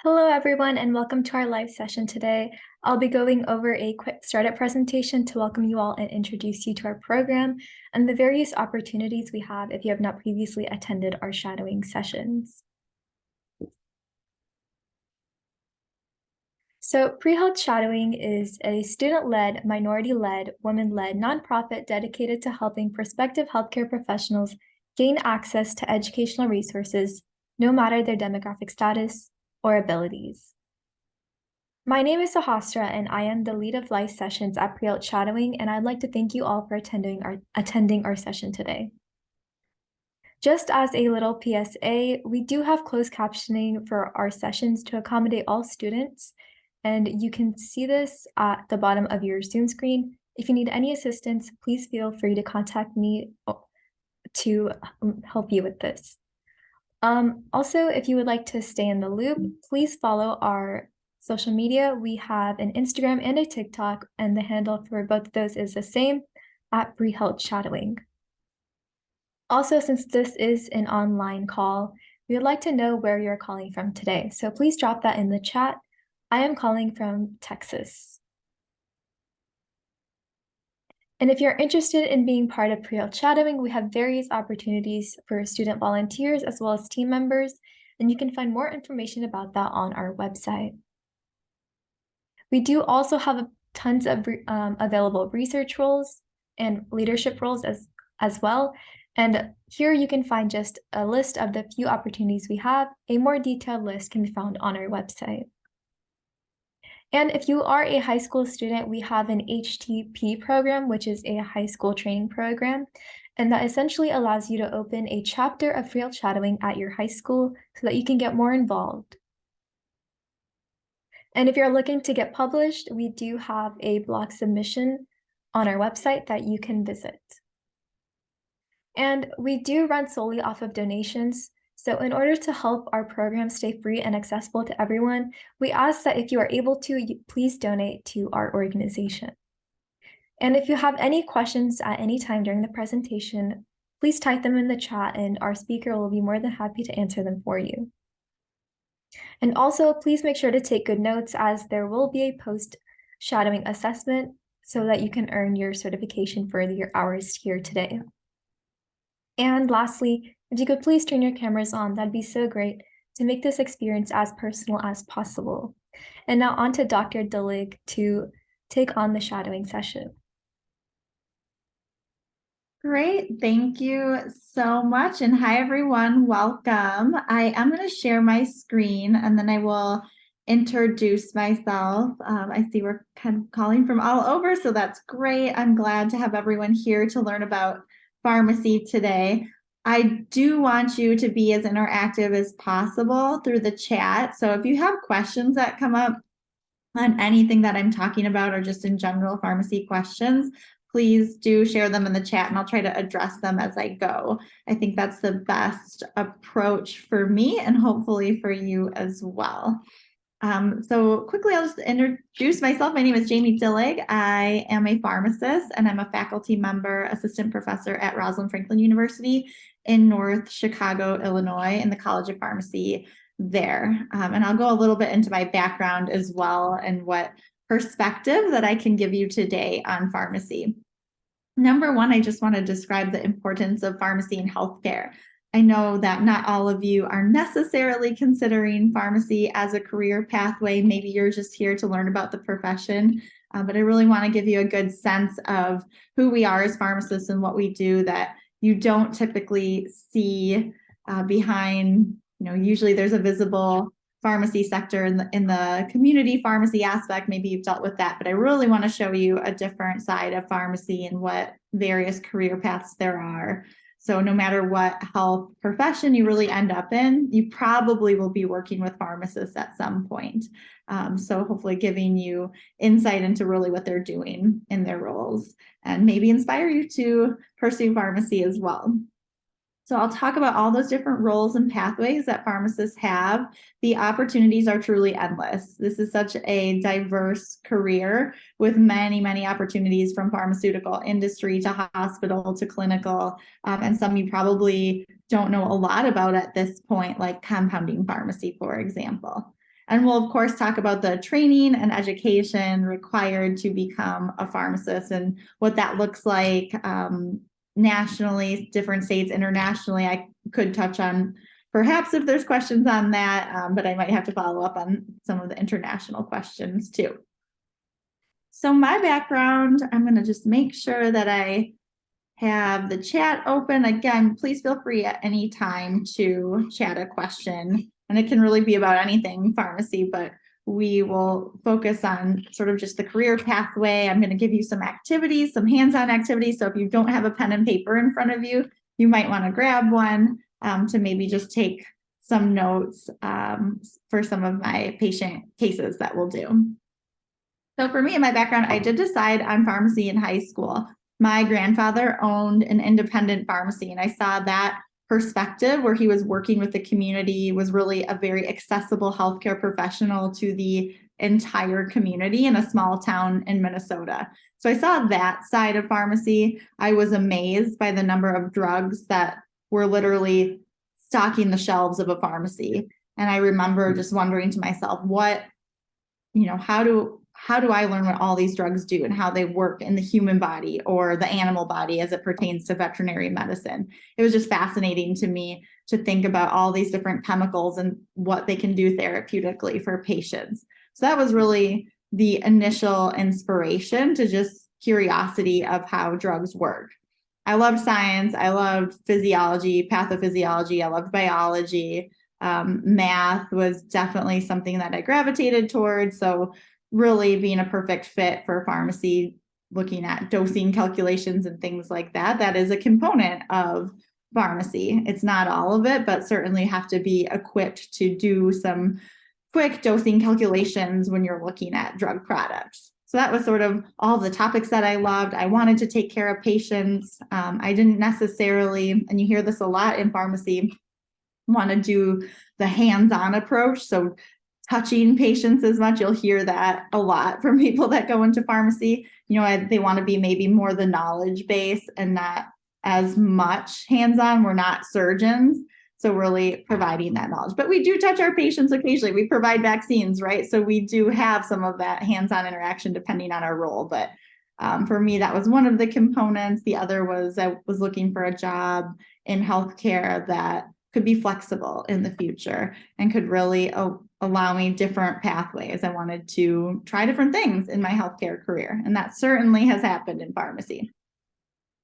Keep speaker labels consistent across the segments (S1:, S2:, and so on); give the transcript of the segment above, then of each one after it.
S1: Hello, everyone, and welcome to our live session today. I'll be going over a quick startup presentation to welcome you all and introduce you to our program and the various opportunities we have if you have not previously attended our shadowing sessions. So Pre-Health Shadowing is a student-led, minority-led, women-led nonprofit dedicated to helping prospective healthcare professionals gain access to educational resources, no matter their demographic status or abilities. My name is Sahasra, and I am the lead of live sessions at Pre-Health Shadowing, and I'd like to thank you all for attending our session today. Just as a little PSA, we do have closed captioning for our sessions to accommodate all students, and you can see this at the bottom of your Zoom screen. If you need any assistance, please feel free to contact me to help you with this. Also, if you would like to stay in the loop, please follow our social media. We have an Instagram and a TikTok, and the handle for both of those is the same, at Pre-Health Shadowing. Also, since this is an online call, we would like to know where you're calling from today. So please drop that in the chat. I am calling from Texas. And if you're interested in being part of Pre-Health Shadowing, we have various opportunities for student volunteers as well as team members, and you can find more information about that on our website. We do also have tons of available research roles and leadership roles as well. And here you can find just a list of the few opportunities we have. A more detailed list can be found on our website. And if you are a high school student, we have an HTP program, which is a high school training program. And that essentially allows you to open a chapter of Pre-Health Shadowing at your high school so that you can get more involved. And if you're looking to get published, we do have a blog submission on our website that you can visit. And we do run solely off of donations. So in order to help our program stay free and accessible to everyone, we ask that if you are able to, please donate to our organization. And if you have any questions at any time during the presentation, please type them in the chat and our speaker will be more than happy to answer them for you. And also, please make sure to take good notes as there will be a post-shadowing assessment so that you can earn your certification for your hours here today. And lastly, if you could please turn your cameras on, that'd be so great to make this experience as personal as possible. And now on to Dr. Dillig to take on the shadowing session.
S2: Great, thank you so much. And hi, everyone, welcome. I am going to share my screen and then I will introduce myself. I see we're kind of calling from all over, so that's great. I'm glad to have everyone here to learn about pharmacy today. I do want you to be as interactive as possible through the chat. So if you have questions that come up on anything that I'm talking about or just in general pharmacy questions, please do share them in the chat and I'll try to address them as I go. I think that's the best approach for me and hopefully for you as well. So quickly, I'll just introduce myself. My name is Jamie Dillig. I am a pharmacist and I'm a faculty member, assistant professor at Rosalind Franklin University in North Chicago, Illinois, in the College of Pharmacy there. And I'll go a little bit into my background as well and what perspective that I can give you today on pharmacy. Number one, I just want to describe the importance of pharmacy in healthcare. I know that not all of you are necessarily considering pharmacy as a career pathway. Maybe you're just here to learn about the profession, but I really want to give you a good sense of who we are as pharmacists and what we do that you don't typically see behind, usually there's a visible pharmacy sector in the community pharmacy aspect. Maybe you've dealt with that, but I really want to show you a different side of pharmacy and what various career paths there are. So no matter what health profession you really end up in, you probably will be working with pharmacists at some point. So hopefully giving you insight into really what they're doing in their roles and maybe inspire you to pursue pharmacy as well. So I'll talk about all those different roles and pathways that pharmacists have. The opportunities are truly endless. This is such a diverse career with many, many opportunities from pharmaceutical industry to hospital to clinical, and some you probably don't know a lot about at this point, like compounding pharmacy, for example. And we'll, of course, talk about the training and education required to become a pharmacist and what that looks like nationally, different states, internationally. I could touch on perhaps if there's questions on that, but I might have to follow up on some of the international questions too. So my background, I'm going to just make sure that I have the chat open. Again, please feel free at any time to chat a question. And it can really be about anything pharmacy, but we will focus on sort of just the career pathway. I'm going to give you some activities, some hands-on activities. So if you don't have a pen and paper in front of you, you might want to grab one to maybe just take some notes for some of my patient cases that we'll do. So for me, in my background, I did decide on pharmacy in high school. My grandfather owned an independent pharmacy, and I saw that perspective where he was working with the community, was really a very accessible healthcare professional to the entire community in a small town in Minnesota. So I saw that side of pharmacy. I was amazed by the number of drugs that were literally stocking the shelves of a pharmacy. And I remember just wondering to myself, how do I learn what all these drugs do and how they work in the human body or the animal body as it pertains to veterinary medicine? It was just fascinating to me to think about all these different chemicals and what they can do therapeutically for patients. So that was really the initial inspiration to just curiosity of how drugs work. I loved science. I loved physiology, pathophysiology. I loved biology. Math was definitely something that I gravitated towards. So really being a perfect fit for pharmacy, looking at dosing calculations and things like that, that is a component of pharmacy. It's not all of it, but certainly have to be equipped to do some quick dosing calculations when you're looking at drug products. So that was sort of all the topics that I loved. I wanted to take care of patients. I didn't necessarily, and you hear this a lot in pharmacy, want to do the hands-on approach. So touching patients as much. You'll hear that a lot from people that go into pharmacy. They want to be maybe more the knowledge base and not as much hands-on. We're not surgeons, so really providing that knowledge. But we do touch our patients occasionally. We provide vaccines, right? So we do have some of that hands-on interaction depending on our role. But for me, that was one of the components. The other was I was looking for a job in healthcare that could be flexible in the future and could really allow me different pathways. I wanted to try different things in my healthcare career, and that certainly has happened in pharmacy.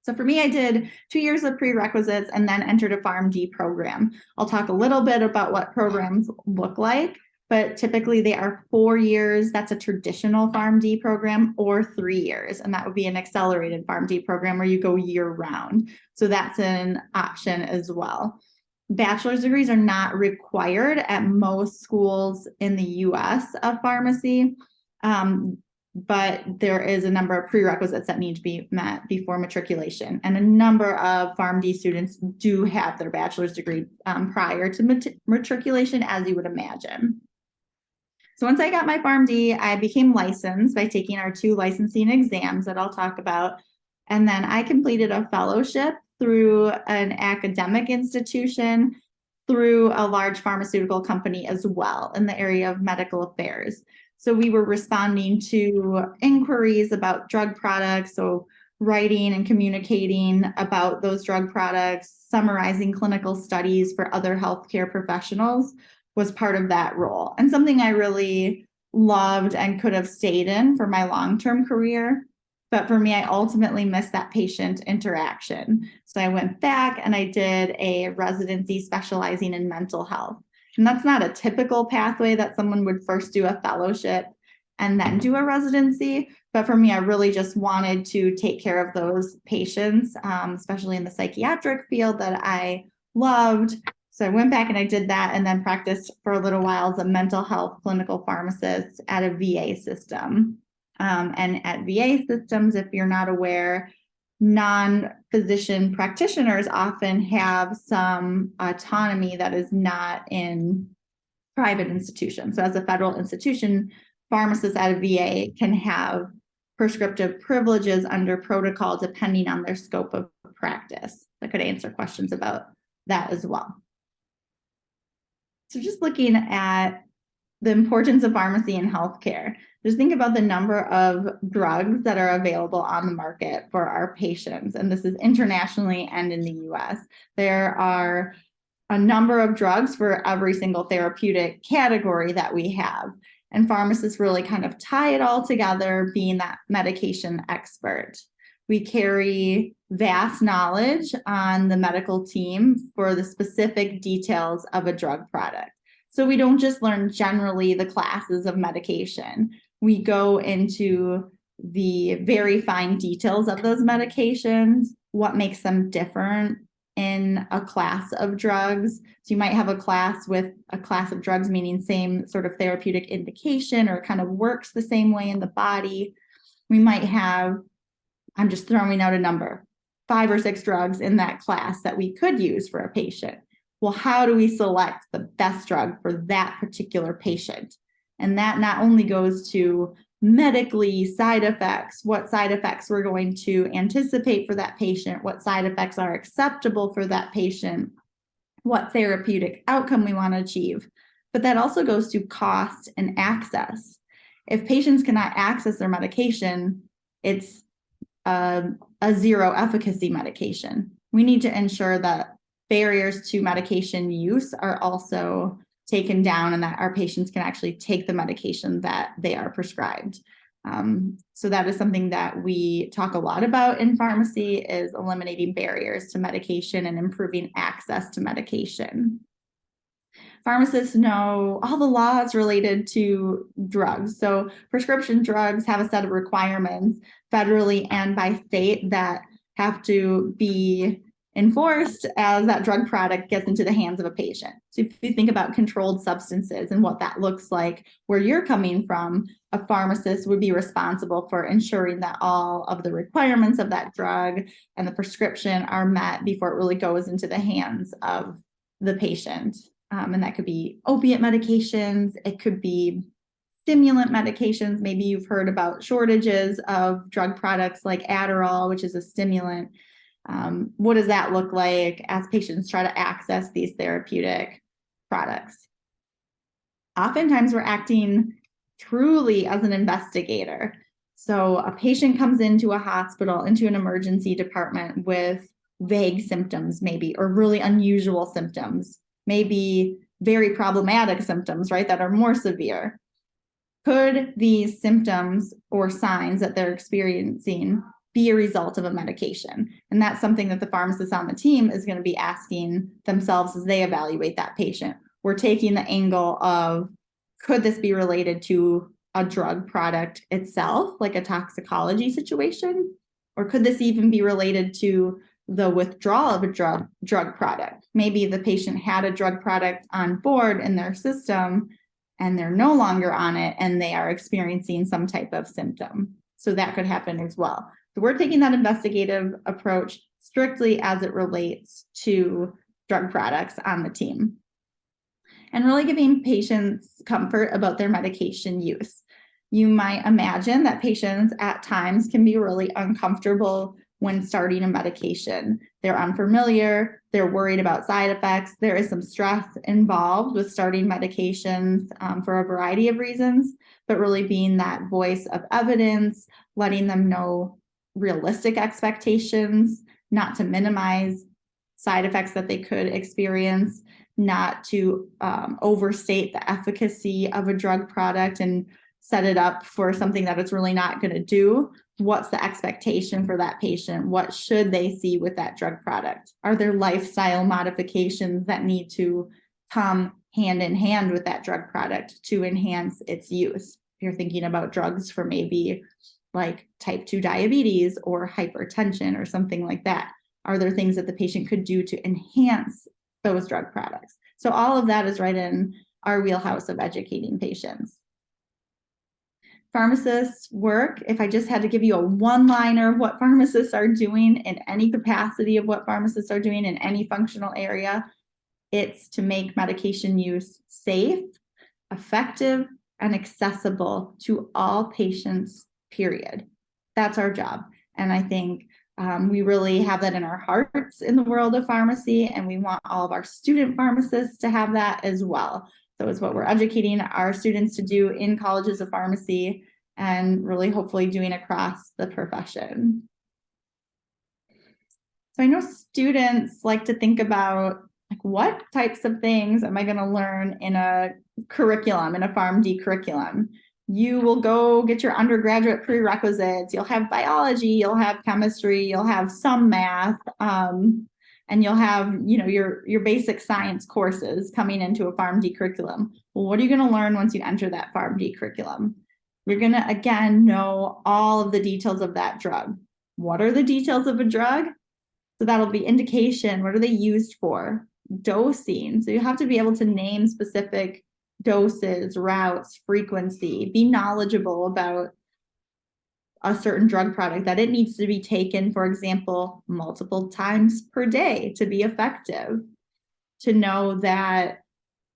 S2: So for me, I did 2 years of prerequisites and then entered a PharmD program. I'll talk a little bit about what programs look like, but typically they are 4 years. That's a traditional PharmD program, or 3 years. And that would be an accelerated PharmD program where you go year round. So that's an option as well. Bachelor's degrees are not required at most schools in the US of pharmacy, but there is a number of prerequisites that need to be met before matriculation. And a number of PharmD students do have their bachelor's degree prior to matriculation, as you would imagine. So once I got my PharmD, I became licensed by taking our 2 licensing exams that I'll talk about. And then I completed a fellowship through an academic institution, through a large pharmaceutical company as well in the area of medical affairs. So we were responding to inquiries about drug products, so writing and communicating about those drug products, summarizing clinical studies for other healthcare professionals was part of that role, and something I really loved and could have stayed in for my long-term career. But for me, I ultimately missed that patient interaction. So I went back and I did a residency specializing in mental health. And that's not a typical pathway that someone would first do a fellowship and then do a residency. But for me, I really just wanted to take care of those patients, especially in the psychiatric field that I loved. So I went back and I did that and then practiced for a little while as a mental health clinical pharmacist at a VA system. And at VA systems, if you're not aware, non-physician practitioners often have some autonomy that is not in private institutions. So as a federal institution, pharmacists at a VA can have prescriptive privileges under protocol depending on their scope of practice. I could answer questions about that as well. So just looking at the importance of pharmacy in healthcare. Just think about the number of drugs that are available on the market for our patients, and this is internationally and in the US. There are a number of drugs for every single therapeutic category that we have, and pharmacists really kind of tie it all together, being that medication expert. We carry vast knowledge on the medical team for the specific details of a drug product. So we don't just learn generally the classes of medication. We go into the very fine details of those medications, what makes them different in a class of drugs. So you might have a class with a class of drugs, meaning same sort of therapeutic indication or kind of works the same way in the body. We might have, I'm just throwing out a number, 5 or 6 drugs in that class that we could use for a patient. Well, how do we select the best drug for that particular patient? And that not only goes to medically side effects, what side effects we're going to anticipate for that patient, what side effects are acceptable for that patient, what therapeutic outcome we want to achieve. But that also goes to cost and access. If patients cannot access their medication, it's a zero efficacy medication. We need to ensure that barriers to medication use are also taken down and that our patients can actually take the medication that they are prescribed. So that is something that we talk a lot about in pharmacy, is eliminating barriers to medication and improving access to medication. Pharmacists know all the laws related to drugs. So prescription drugs have a set of requirements federally and by state that have to be enforced as that drug product gets into the hands of a patient. So if you think about controlled substances and what that looks like, where you're coming from, a pharmacist would be responsible for ensuring that all of the requirements of that drug and the prescription are met before it really goes into the hands of the patient. And that could be opiate medications, it could be stimulant medications. Maybe you've heard about shortages of drug products like Adderall, which is a stimulant. What does that look like as patients try to access these therapeutic products? Oftentimes we're acting truly as an investigator. So a patient comes into a hospital, into an emergency department with vague symptoms maybe, or really unusual symptoms, maybe very problematic symptoms, right, that are more severe. Could these symptoms or signs that they're experiencing be a result of a medication? And that's something that the pharmacist on the team is going to be asking themselves as they evaluate that patient. We're taking the angle of, could this be related to a drug product itself, like a toxicology situation? Or could this even be related to the withdrawal of a drug product? Maybe the patient had a drug product on board in their system and they're no longer on it and they are experiencing some type of symptom. So that could happen as well. So we're taking that investigative approach strictly as it relates to drug products on the team. And really giving patients comfort about their medication use. You might imagine that patients at times can be really uncomfortable when starting a medication. They're unfamiliar, they're worried about side effects. There is some stress involved with starting medications for a variety of reasons, but really being that voice of evidence, letting them know realistic expectations, not to minimize side effects that they could experience, not to overstate the efficacy of a drug product and set it up for something that it's really not going to do. What's the expectation for that patient? What should they see with that drug product? Are there lifestyle modifications that need to come hand in hand with that drug product to enhance its use? If you're thinking about drugs for maybe like type 2 diabetes or hypertension or something like that, are there things that the patient could do to enhance those drug products? So all of that is right in our wheelhouse of educating patients. Pharmacists work, if I just had to give you a one-liner of what pharmacists are doing in any capacity of what pharmacists are doing in any functional area, it's to make medication use safe, effective, and accessible to all patients, period. That's our job. And I think we really have that in our hearts in the world of pharmacy, and we want all of our student pharmacists to have that as well. So it's what we're educating our students to do in colleges of pharmacy and really hopefully doing across the profession. So I know students like to think about like what types of things am I going to learn in a curriculum, in a PharmD curriculum. You will go get your undergraduate prerequisites. You'll have biology, you'll have chemistry, you'll have some math, and you'll have, you know, your basic science courses coming into a PharmD curriculum. Well, what are you going to learn once you enter that PharmD curriculum? You're going to, again, know all of the details of that drug. What are the details of a drug? So that'll be indication. What are they used for? Dosing. So you have to be able to name specific doses, routes, frequency, be knowledgeable about a certain drug product, that it needs to be taken, for example, multiple times per day to be effective. To know that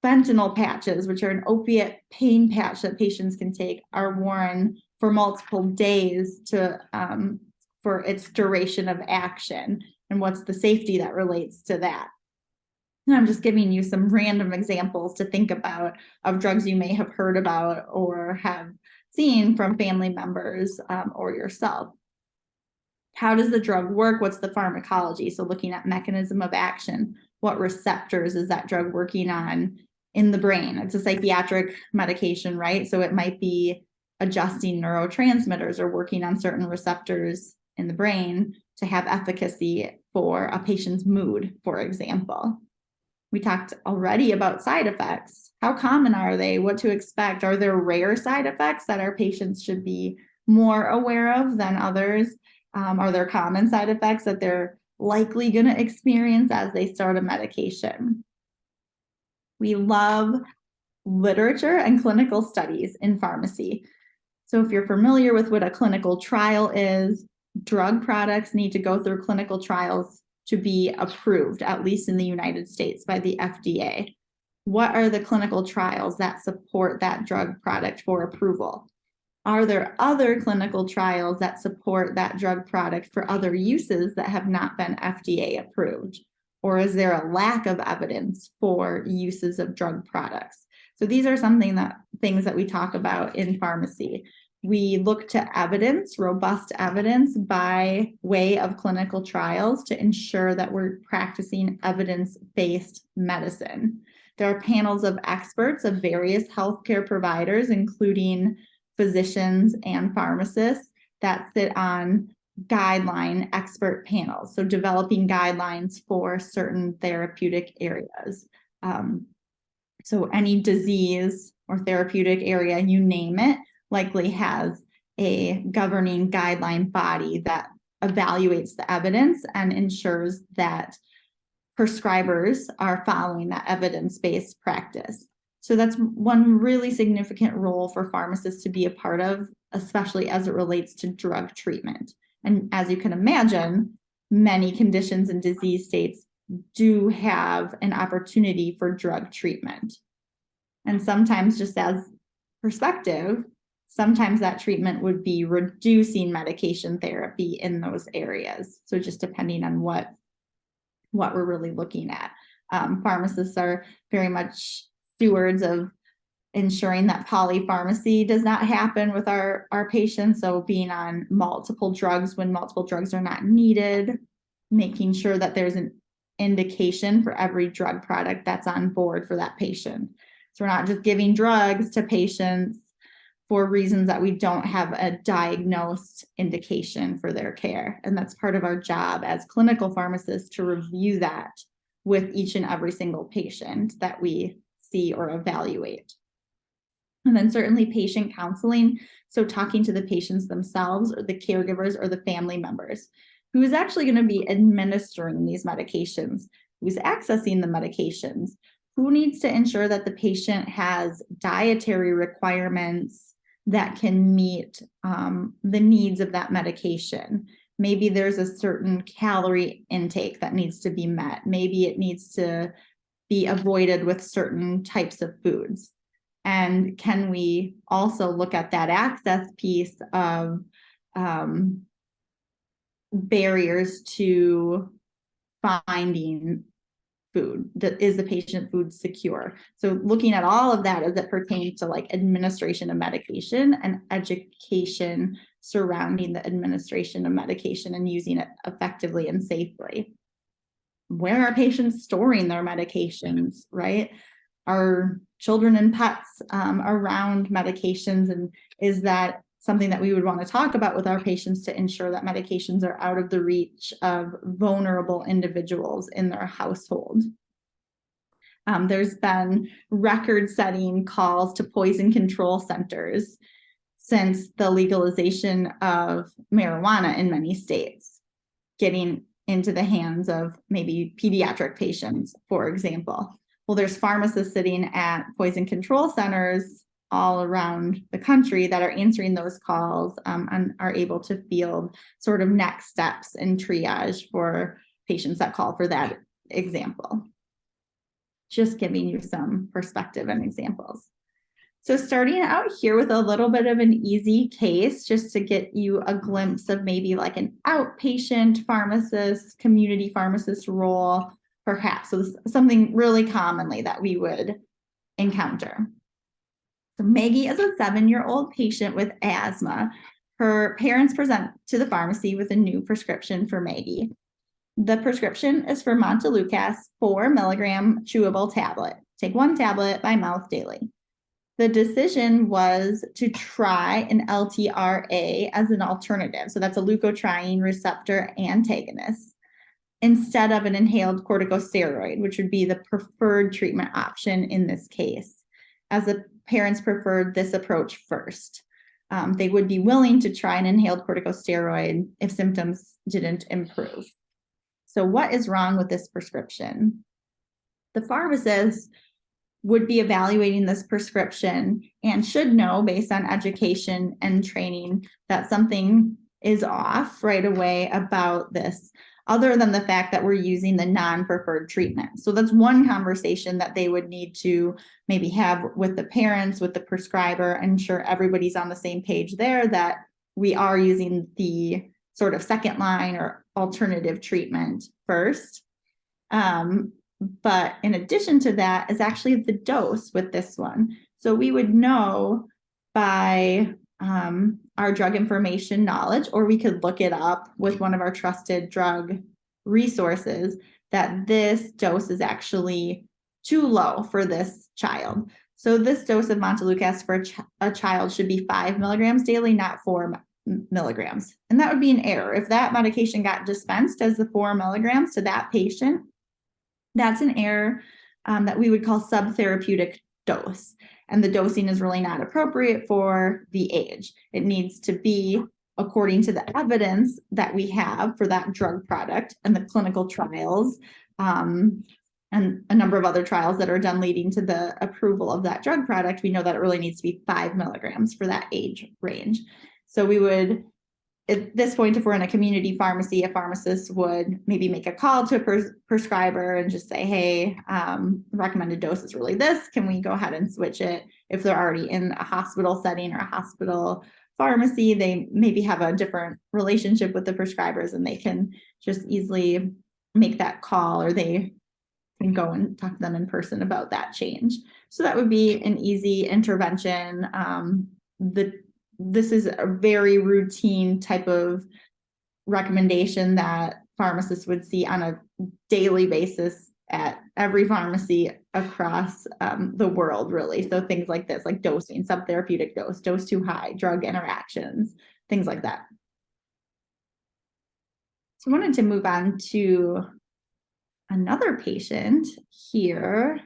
S2: fentanyl patches, which are an opiate pain patch that patients can take, are worn for multiple days to for its duration of action, and what's the safety that relates to that. And I'm just giving you some random examples to think about of drugs you may have heard about or have seen from family members or yourself. How does the drug work? What's the pharmacology? So looking at mechanism of action, what receptors is that drug working on in the brain? It's a psychiatric medication, right? So it might be adjusting neurotransmitters or working on certain receptors in the brain to have efficacy for a patient's mood, for example. We talked already about side effects. How common are they? What to expect? Are there rare side effects that our patients should be more aware of than others? Are there common side effects that they're likely going to experience as they start a medication? We love literature and clinical studies in pharmacy. So if you're familiar with what a clinical trial is, drug products need to go through clinical trials to be approved, at least in the United States, by the FDA. What are the clinical trials that support that drug product for approval? Are there other clinical trials that support that drug product for other uses that have not been FDA approved? Or is there a lack of evidence for uses of drug products? So these are things that we talk about in pharmacy. We look to evidence, robust evidence by way of clinical trials to ensure that we're practicing evidence-based medicine. There are panels of experts of various healthcare providers, including physicians and pharmacists, that sit on guideline expert panels. So developing guidelines for certain therapeutic areas. So any disease or therapeutic area, you name it, likely has a governing guideline body that evaluates the evidence and ensures that prescribers are following that evidence-based practice. So that's one really significant role for pharmacists to be a part of, especially as it relates to drug treatment. And as you can imagine, many conditions and disease states do have an opportunity for drug treatment. And sometimes, just as perspective, sometimes that treatment would be reducing medication therapy in those areas. So just depending on what we're really looking at. Pharmacists are very much stewards of ensuring that polypharmacy does not happen with our patients. So being on multiple drugs when multiple drugs are not needed, making sure that there's an indication for every drug product that's on board for that patient. So we're not just giving drugs to patients for reasons that we don't have a diagnosed indication for their care. And that's part of our job as clinical pharmacists to review that with each and every single patient that we see or evaluate. And then certainly patient counseling. So talking to the patients themselves or the caregivers or the family members. Who is actually going to be administering these medications? Who's accessing the medications? Who needs to ensure that the patient has dietary requirements that can meet the needs of that medication? Maybe there's a certain calorie intake that needs to be met. Maybe it needs to be avoided with certain types of foods. And can we also look at that access piece of barriers to finding food? Is the patient food secure? So looking at all of that as it pertains to like administration of medication and education surrounding the administration of medication and using it effectively and safely. Where are patients storing their medications, right? Are children and pets around medications, and is that something that we would want to talk about with our patients to ensure that medications are out of the reach of vulnerable individuals in their household? There's been record-setting calls to poison control centers since the legalization of marijuana in many states, getting into the hands of maybe pediatric patients, for example. Well, there's pharmacists sitting at poison control centers all around the country that are answering those calls and are able to field sort of next steps in triage for patients that call for that example. Just giving you some perspective and examples. So starting out here with a little bit of an easy case, just to get you a glimpse of maybe like an outpatient pharmacist, community pharmacist role, perhaps. So this is something really commonly that we would encounter. So Maggie is a 7-year-old patient with asthma. Her parents present to the pharmacy with a new prescription for Maggie. The prescription is for Montelukast 4 milligram chewable tablet. Take 1 tablet by mouth daily. The decision was to try an LTRA as an alternative. So that's a leukotriene receptor antagonist instead of an inhaled corticosteroid, which would be the preferred treatment option in this case, as the parents preferred this approach first. They would be willing to try an inhaled corticosteroid if symptoms didn't improve. So what is wrong with this prescription? The pharmacist would be evaluating this prescription and should know, based on education and training, that something is off right away about this, other than the fact that we're using the non-preferred treatment. So that's one conversation that they would need to maybe have with the parents, with the prescriber, ensure everybody's on the same page there, that we are using the sort of second line or alternative treatment first. But in addition to that is actually the dose with this one. So we would know by our drug information knowledge, or we could look it up with one of our trusted drug resources, that this dose is actually too low for this child. So this dose of Montelukast for a child should be 5 milligrams daily, not 4 milligrams. And that would be an error. If that medication got dispensed as the 4 milligrams to that patient, that's an error that we would call subtherapeutic dose. And the dosing is really not appropriate for the age. It needs to be according to the evidence that we have for that drug product and the clinical trials and a number of other trials that are done leading to the approval of that drug product. We know that it really needs to be 5 milligrams for that age range. So we would, at this point, if we're in a community pharmacy, a pharmacist would maybe make a call to a prescriber and just say, hey, recommended dose is really this. Can we go ahead and switch it? If they're already in a hospital setting or a hospital pharmacy, they maybe have a different relationship with the prescribers and they can just easily make that call, or they can go and talk to them in person about that change. So that would be an easy intervention. This is a very routine type of recommendation that pharmacists would see on a daily basis at every pharmacy across the world, really. So things like this, like dosing, subtherapeutic dose too high, drug interactions, things like that. So I wanted to move on to another patient here.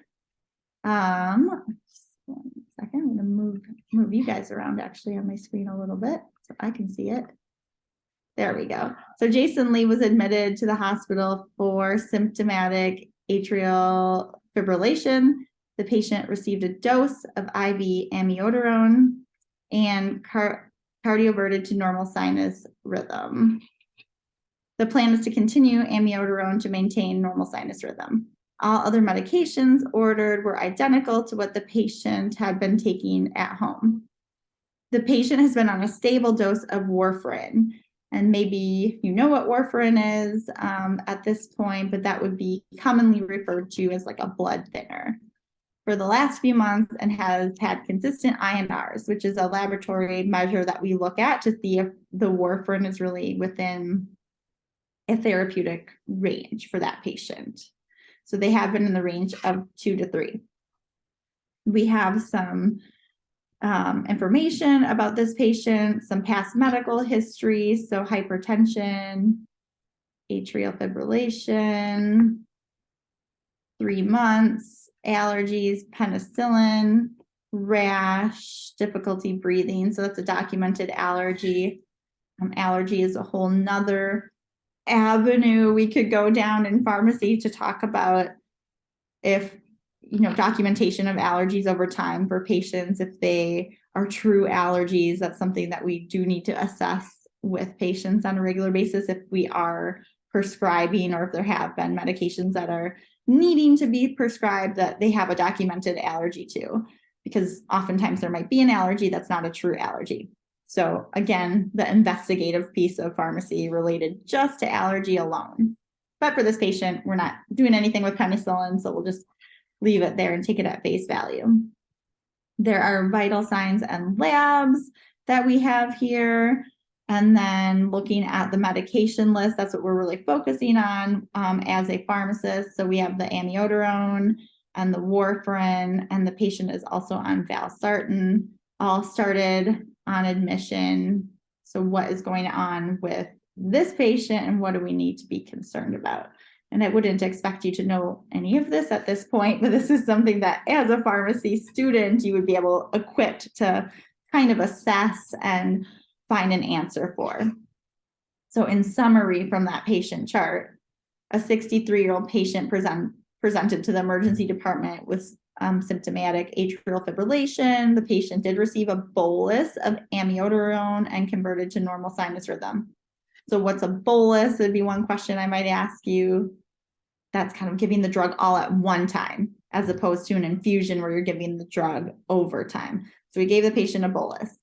S2: One second, I'm going to move you guys around actually on my screen a little bit so I can see it. There we go. So Jason Lee was admitted to the hospital for symptomatic atrial fibrillation. The patient received a dose of IV amiodarone and cardioverted to normal sinus rhythm. The plan is to continue amiodarone to maintain normal sinus rhythm. All other medications ordered were identical to what the patient had been taking at home. The patient has been on a stable dose of warfarin, And maybe you know what warfarin is at this point, but that would be commonly referred to as like a blood thinner for the last few months and has had consistent INRs, which is a laboratory measure that we look at to see if the warfarin is really within a therapeutic range for that patient. So they have been in the range of 2 to 3. We have some information about this patient, some past medical history, so hypertension, atrial fibrillation, 3 months, allergies, penicillin, rash, difficulty breathing. So that's a documented allergy. Allergy is a whole nother avenue we could go down in pharmacy to talk about if, documentation of allergies over time for patients, if they are true allergies. That's something that we do need to assess with patients on a regular basis if we are prescribing or if there have been medications that are needing to be prescribed that they have a documented allergy to, because oftentimes there might be an allergy that's not a true allergy. So again, the investigative piece of pharmacy related just to allergy alone. But for this patient, we're not doing anything with penicillin, so we'll just leave it there and take it at face value. There are vital signs and labs that we have here. And then looking at the medication list, that's what we're really focusing on as a pharmacist. So we have the amiodarone and the warfarin, and the patient is also on valsartan, all started on admission. So what is going on with this patient and what do we need to be concerned about? And I wouldn't expect you to know any of this at this point, but this is something that as a pharmacy student, you would be able equipped to kind of assess and find an answer for. So in summary from that patient chart, a 63-year-old patient presented to the emergency department with symptomatic atrial fibrillation. The patient did receive a bolus of amiodarone and converted to normal sinus rhythm. So what's a bolus? Would be one question I might ask you. That's kind of giving the drug all at one time, as opposed to an infusion where you're giving the drug over time. So we gave the patient a bolus.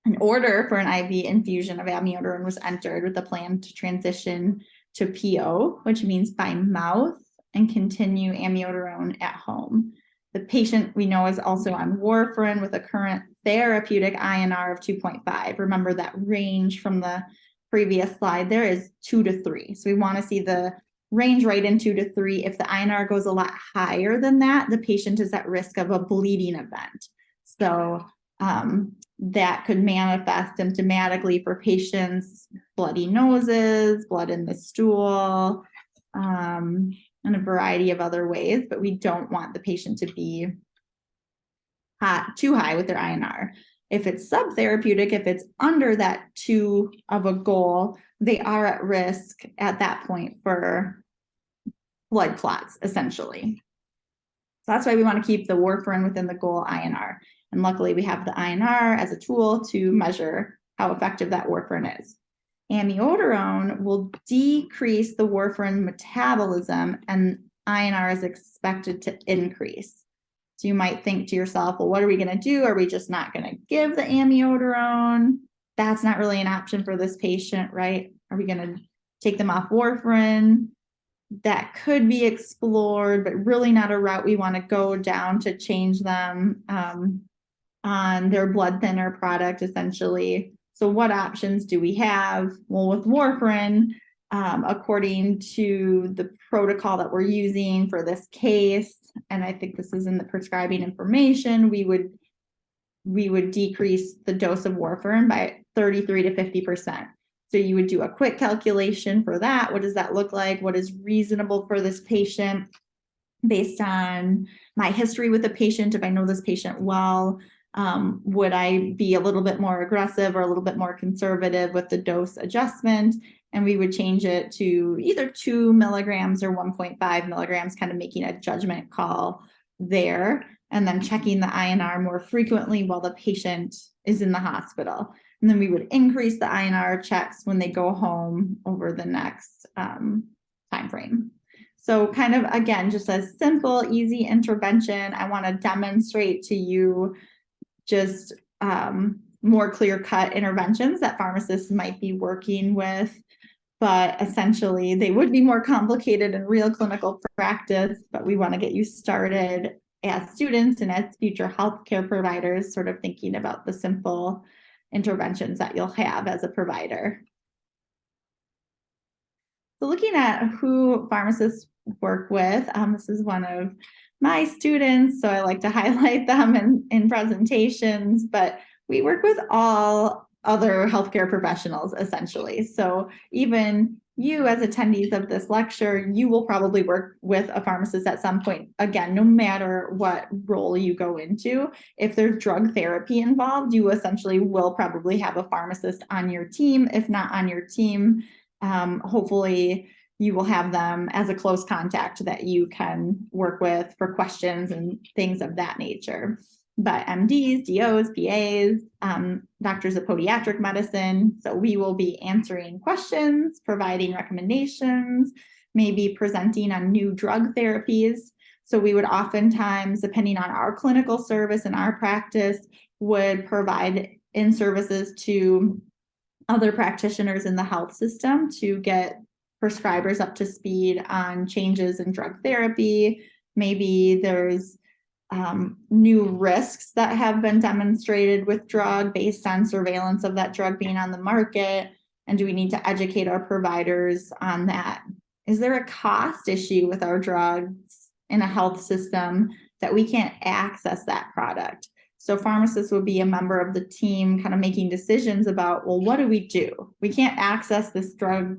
S2: An order for an IV infusion of amiodarone was entered with a plan to transition to PO, which means by mouth, and continue amiodarone at home. The patient we know is also on warfarin with a current therapeutic INR of 2.5. Remember that range from the previous slide there is 2 to 3. So we want to see the range right in 2 to 3. If the INR goes a lot higher than that, the patient is at risk of a bleeding event. So that could manifest symptomatically for patients, bloody noses, blood in the stool, and a variety of other ways, but we don't want the patient to be too high with their INR. If it's subtherapeutic, if it's under that 2 of a goal, they are at risk at that point for blood clots, essentially. So that's why we want to keep the warfarin within the goal INR. And luckily we have the INR as a tool to measure how effective that warfarin is. Amiodarone will decrease the warfarin metabolism and INR is expected to increase. So you might think to yourself, well, what are we going to do? Are we just not going to give the amiodarone? That's not really an option for this patient, right? Are we going to take them off warfarin? That could be explored, but really not a route we want to go down to change them on their blood thinner product, essentially. So what options do we have? Well, with warfarin, according to the protocol that we're using for this case, and I think this is in the prescribing information, we would decrease the dose of warfarin by 33 to 50%. So you would do a quick calculation for that. What does that look like? What is reasonable for this patient based on my history with the patient? If I know this patient well, would I be a little bit more aggressive or a little bit more conservative with the dose adjustment? And we would change it to either 2 milligrams or 1.5 milligrams, kind of making a judgment call there, and then checking the INR more frequently while the patient is in the hospital. And then we would increase the INR checks when they go home over the next time frame. So kind of, again, just a simple, easy intervention. I want to demonstrate to you just more clear-cut interventions that pharmacists might be working with, but essentially they would be more complicated in real clinical practice, but we want to get you started as students and as future healthcare providers, sort of thinking about the simple interventions that you'll have as a provider. So looking at who pharmacists work with, this is one of my students, so I like to highlight them in presentations, but we work with all other healthcare professionals, essentially. So even you as attendees of this lecture, you will probably work with a pharmacist at some point, again, no matter what role you go into. If there's drug therapy involved, you essentially will probably have a pharmacist on your team. If not on your team, hopefully you will have them as a close contact that you can work with for questions and things of that nature. But MDs, DOs, PAs, doctors of podiatric medicine. So we will be answering questions, providing recommendations, maybe presenting on new drug therapies. So we would oftentimes, depending on our clinical service and our practice, would provide in services to other practitioners in the health system to get prescribers up to speed on changes in drug therapy. Maybe there's new risks that have been demonstrated with drug based on surveillance of that drug being on the market. And do we need to educate our providers on that? Is there a cost issue with our drugs in a health system that we can't access that product? So pharmacists would be a member of the team kind of making decisions about, well, what do? We can't access this drug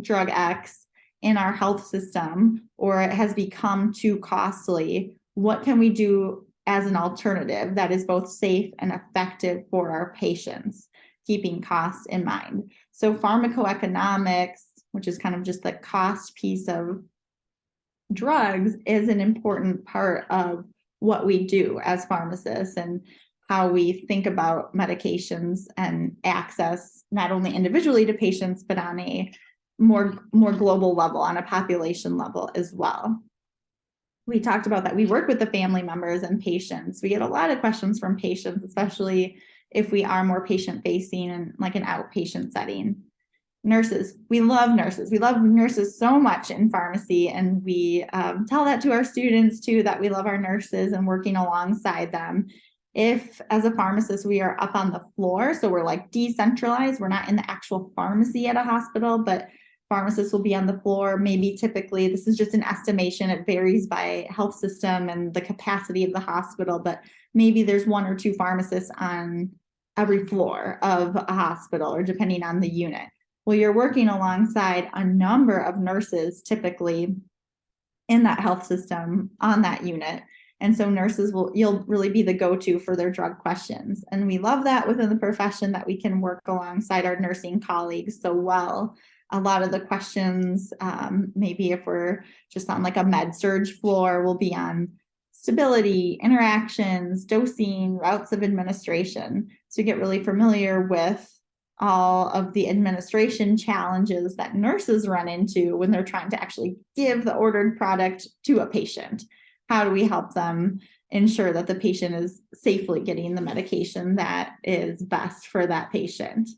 S2: X in our health system, or it has become too costly. What can we do as an alternative that is both safe and effective for our patients, keeping costs in mind? So pharmacoeconomics, which is kind of just the cost piece of drugs, is an important part of what we do as pharmacists and how we think about medications and access, not only individually to patients, but on a more global level, on a population level as well. We talked about that. We work with the family members and patients. We get a lot of questions from patients, especially if we are more patient-facing and like an outpatient setting. Nurses, we love nurses. We love nurses so much in pharmacy, and we tell that to our students too, that we love our nurses and working alongside them. If, as a pharmacist, we are up on the floor, so we're like decentralized, we're not in the actual pharmacy at a hospital, but pharmacists will be on the floor. Maybe typically, this is just an estimation, it varies by health system and the capacity of the hospital, but maybe there's 1 or 2 pharmacists on every floor of a hospital, or depending on the unit. Well, you're working alongside a number of nurses typically in that health system on that unit. And so nurses you'll really be the go-to for their drug questions. And we love that within the profession, that we can work alongside our nursing colleagues so well. A lot of the questions, maybe if we're just on like a med surg floor, will be on stability, interactions, dosing, routes of administration. So you get really familiar with all of the administration challenges that nurses run into when they're trying to actually give the ordered product to a patient. How do we help them ensure that the patient is safely getting the medication that is best for that patient?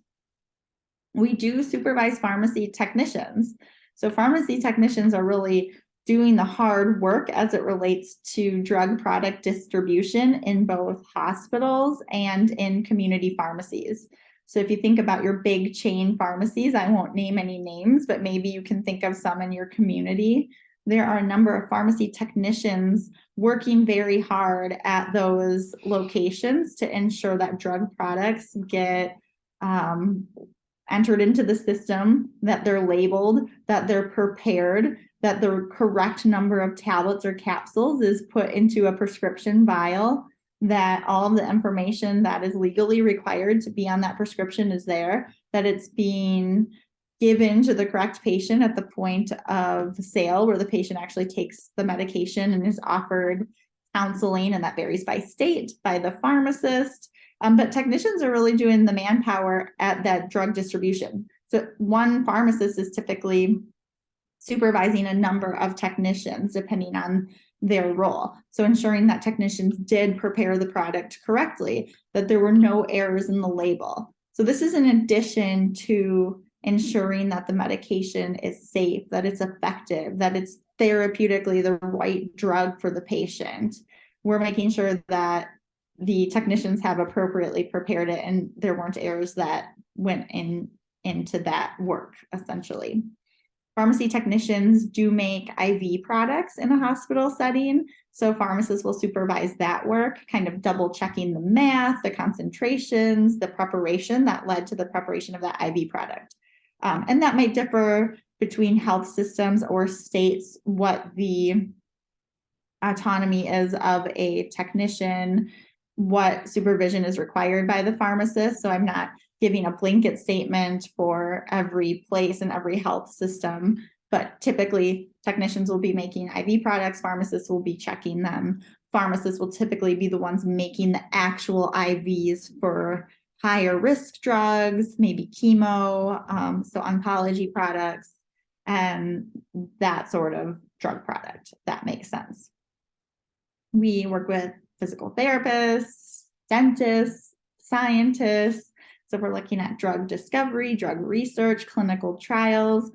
S2: We do supervise pharmacy technicians. So pharmacy technicians are really doing the hard work as it relates to drug product distribution in both hospitals and in community pharmacies. So if you think about your big chain pharmacies, I won't name any names, but maybe you can think of some in your community. There are a number of pharmacy technicians working very hard at those locations to ensure that drug products get entered into the system, that they're labeled, that they're prepared, that the correct number of tablets or capsules is put into a prescription vial, that all of the information that is legally required to be on that prescription is there, that it's being given to the correct patient at the point of sale, where the patient actually takes the medication and is offered counseling, and that varies by state, by the pharmacist. But technicians are really doing the manpower at that drug distribution. So one pharmacist is typically supervising a number of technicians, depending on their role. So ensuring that technicians did prepare the product correctly, that there were no errors in the label. So this is in addition to ensuring that the medication is safe, that it's effective, that it's therapeutically the right drug for the patient. We're making sure that the technicians have appropriately prepared it and there weren't errors that went into that work, essentially. Pharmacy technicians do make IV products in a hospital setting, so pharmacists will supervise that work, kind of double checking the math, the concentrations, the preparation that led to the preparation of that IV product. And that might differ between health systems or states, what the autonomy is of a technician, what supervision is required by the pharmacist. So I'm not giving a blanket statement for every place and every health system, but typically technicians will be making IV products, pharmacists will be checking them. Pharmacists will typically be the ones making the actual IVs for higher risk drugs, maybe chemo, so oncology products, and that sort of drug product, if that makes sense. We work with physical therapists, dentists, scientists. So we're looking at drug discovery, drug research, clinical trials,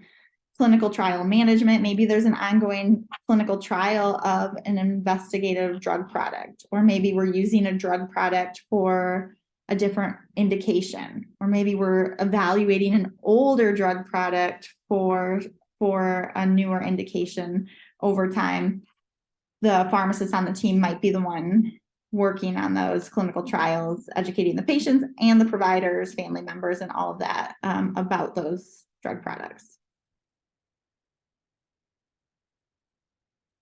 S2: clinical trial management. Maybe there's an ongoing clinical trial of an investigative drug product, or maybe we're using a drug product for a different indication, or maybe we're evaluating an older drug product for a newer indication over time. The pharmacist on the team might be the one working on those clinical trials, educating the patients and the providers, family members, and all of that about those drug products.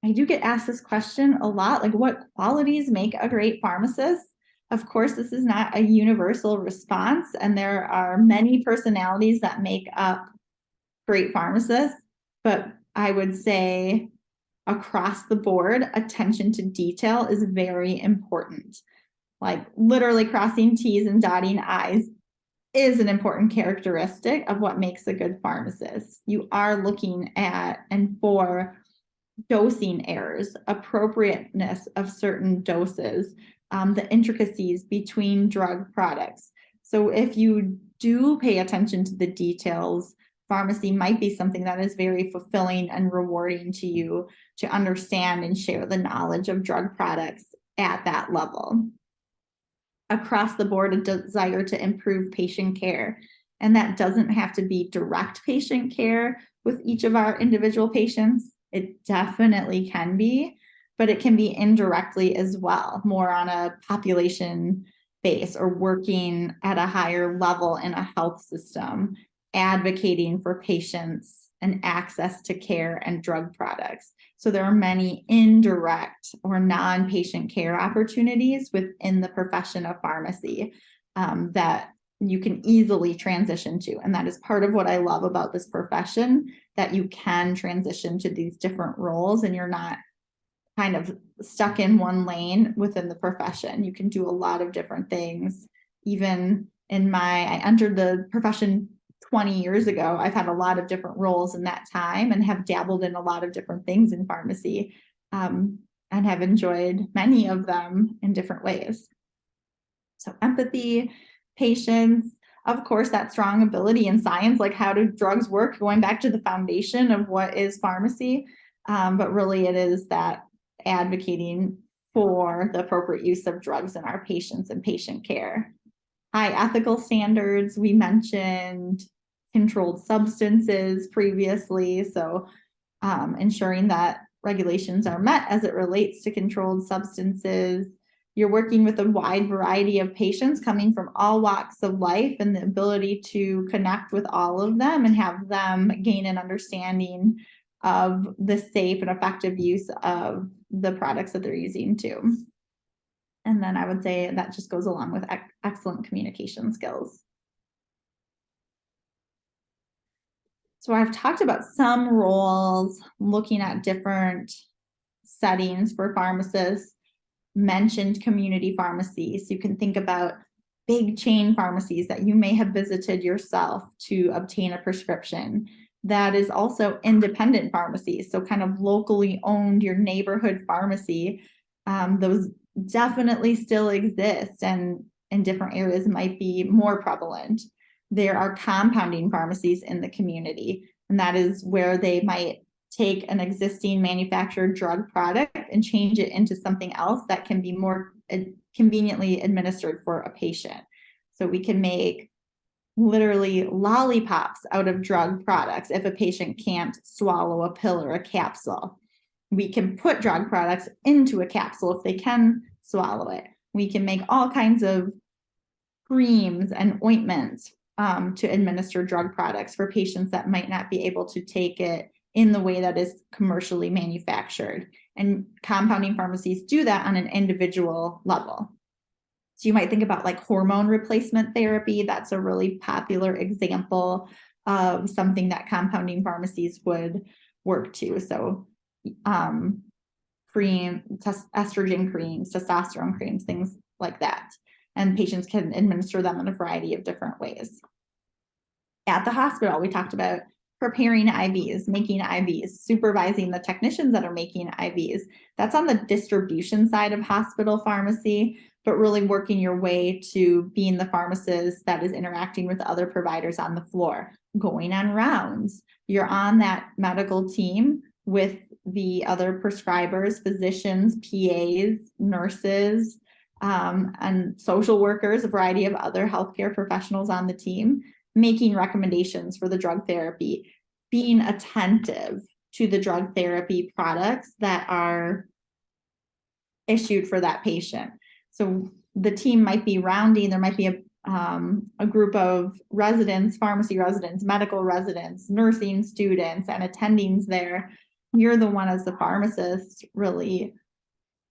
S2: I do get asked this question a lot, like what qualities make a great pharmacist? Of course, this is not a universal response, and there are many personalities that make up great pharmacists, but I would say across the board, attention to detail is very important. Like literally crossing T's and dotting I's is an important characteristic of what makes a good pharmacist. You are looking at and for dosing errors, appropriateness of certain doses, the intricacies between drug products. So if you do pay attention to the details, pharmacy might be something that is very fulfilling and rewarding to you to understand and share the knowledge of drug products at that level. Across the board, a desire to improve patient care. And that doesn't have to be direct patient care with each of our individual patients. It definitely can be, but it can be indirectly as well, more on a population base or working at a higher level in a health system, advocating for patients and access to care and drug products. So there are many indirect or non-patient care opportunities within the profession of pharmacy that you can easily transition to. And that is part of what I love about this profession, that you can transition to these different roles and you're not kind of stuck in one lane within the profession. You can do a lot of different things. Even I entered the profession 20 years ago. I've had a lot of different roles in that time and have dabbled in a lot of different things in pharmacy and have enjoyed many of them in different ways. So empathy, patience, of course, that strong ability in science, like how do drugs work, going back to the foundation of what is pharmacy. But really it is that advocating for the appropriate use of drugs in our patients and patient care. High ethical standards, we mentioned controlled substances previously, so ensuring that regulations are met as it relates to controlled substances. You're working with a wide variety of patients coming from all walks of life, and the ability to connect with all of them and have them gain an understanding of the safe and effective use of the products that they're using too. And then I would say that just goes along with excellent communication skills. So I've talked about some roles, looking at different settings for pharmacists, mentioned community pharmacies. You can think about big chain pharmacies that you may have visited yourself to obtain a prescription. that is also independent pharmacies, so kind of locally owned, your neighborhood pharmacy. Those definitely still exist, and in different areas might be more prevalent. There are compounding pharmacies in the community, and that is where they might take an existing manufactured drug product and change it into something else that can be more conveniently administered for a patient. So we can make literally lollipops out of drug products if a patient can't swallow a pill or a capsule. We can put drug products into a capsule if they can swallow it. We can make all kinds of creams and ointments to administer drug products for patients that might not be able to take it in the way that is commercially manufactured. And compounding pharmacies do that on an individual level. So you might think about like hormone replacement therapy. That's a really popular example of something that compounding pharmacies would work to. So estrogen creams, testosterone creams, things like that. And patients can administer them in a variety of different ways. At the hospital, we talked about preparing IVs, making IVs, supervising the technicians that are making IVs. That's on the distribution side of hospital pharmacy, but really working your way to being the pharmacist that is interacting with other providers on the floor, going on rounds. You're on that medical team with the other prescribers, physicians, PAs, nurses, and social workers, a variety of other healthcare professionals on the team, making recommendations for the drug therapy, being attentive to the drug therapy products that are issued for that patient. So the team might be rounding, there might be a group of residents, pharmacy residents, medical residents, nursing students, and attendings there. You're the one as the pharmacist really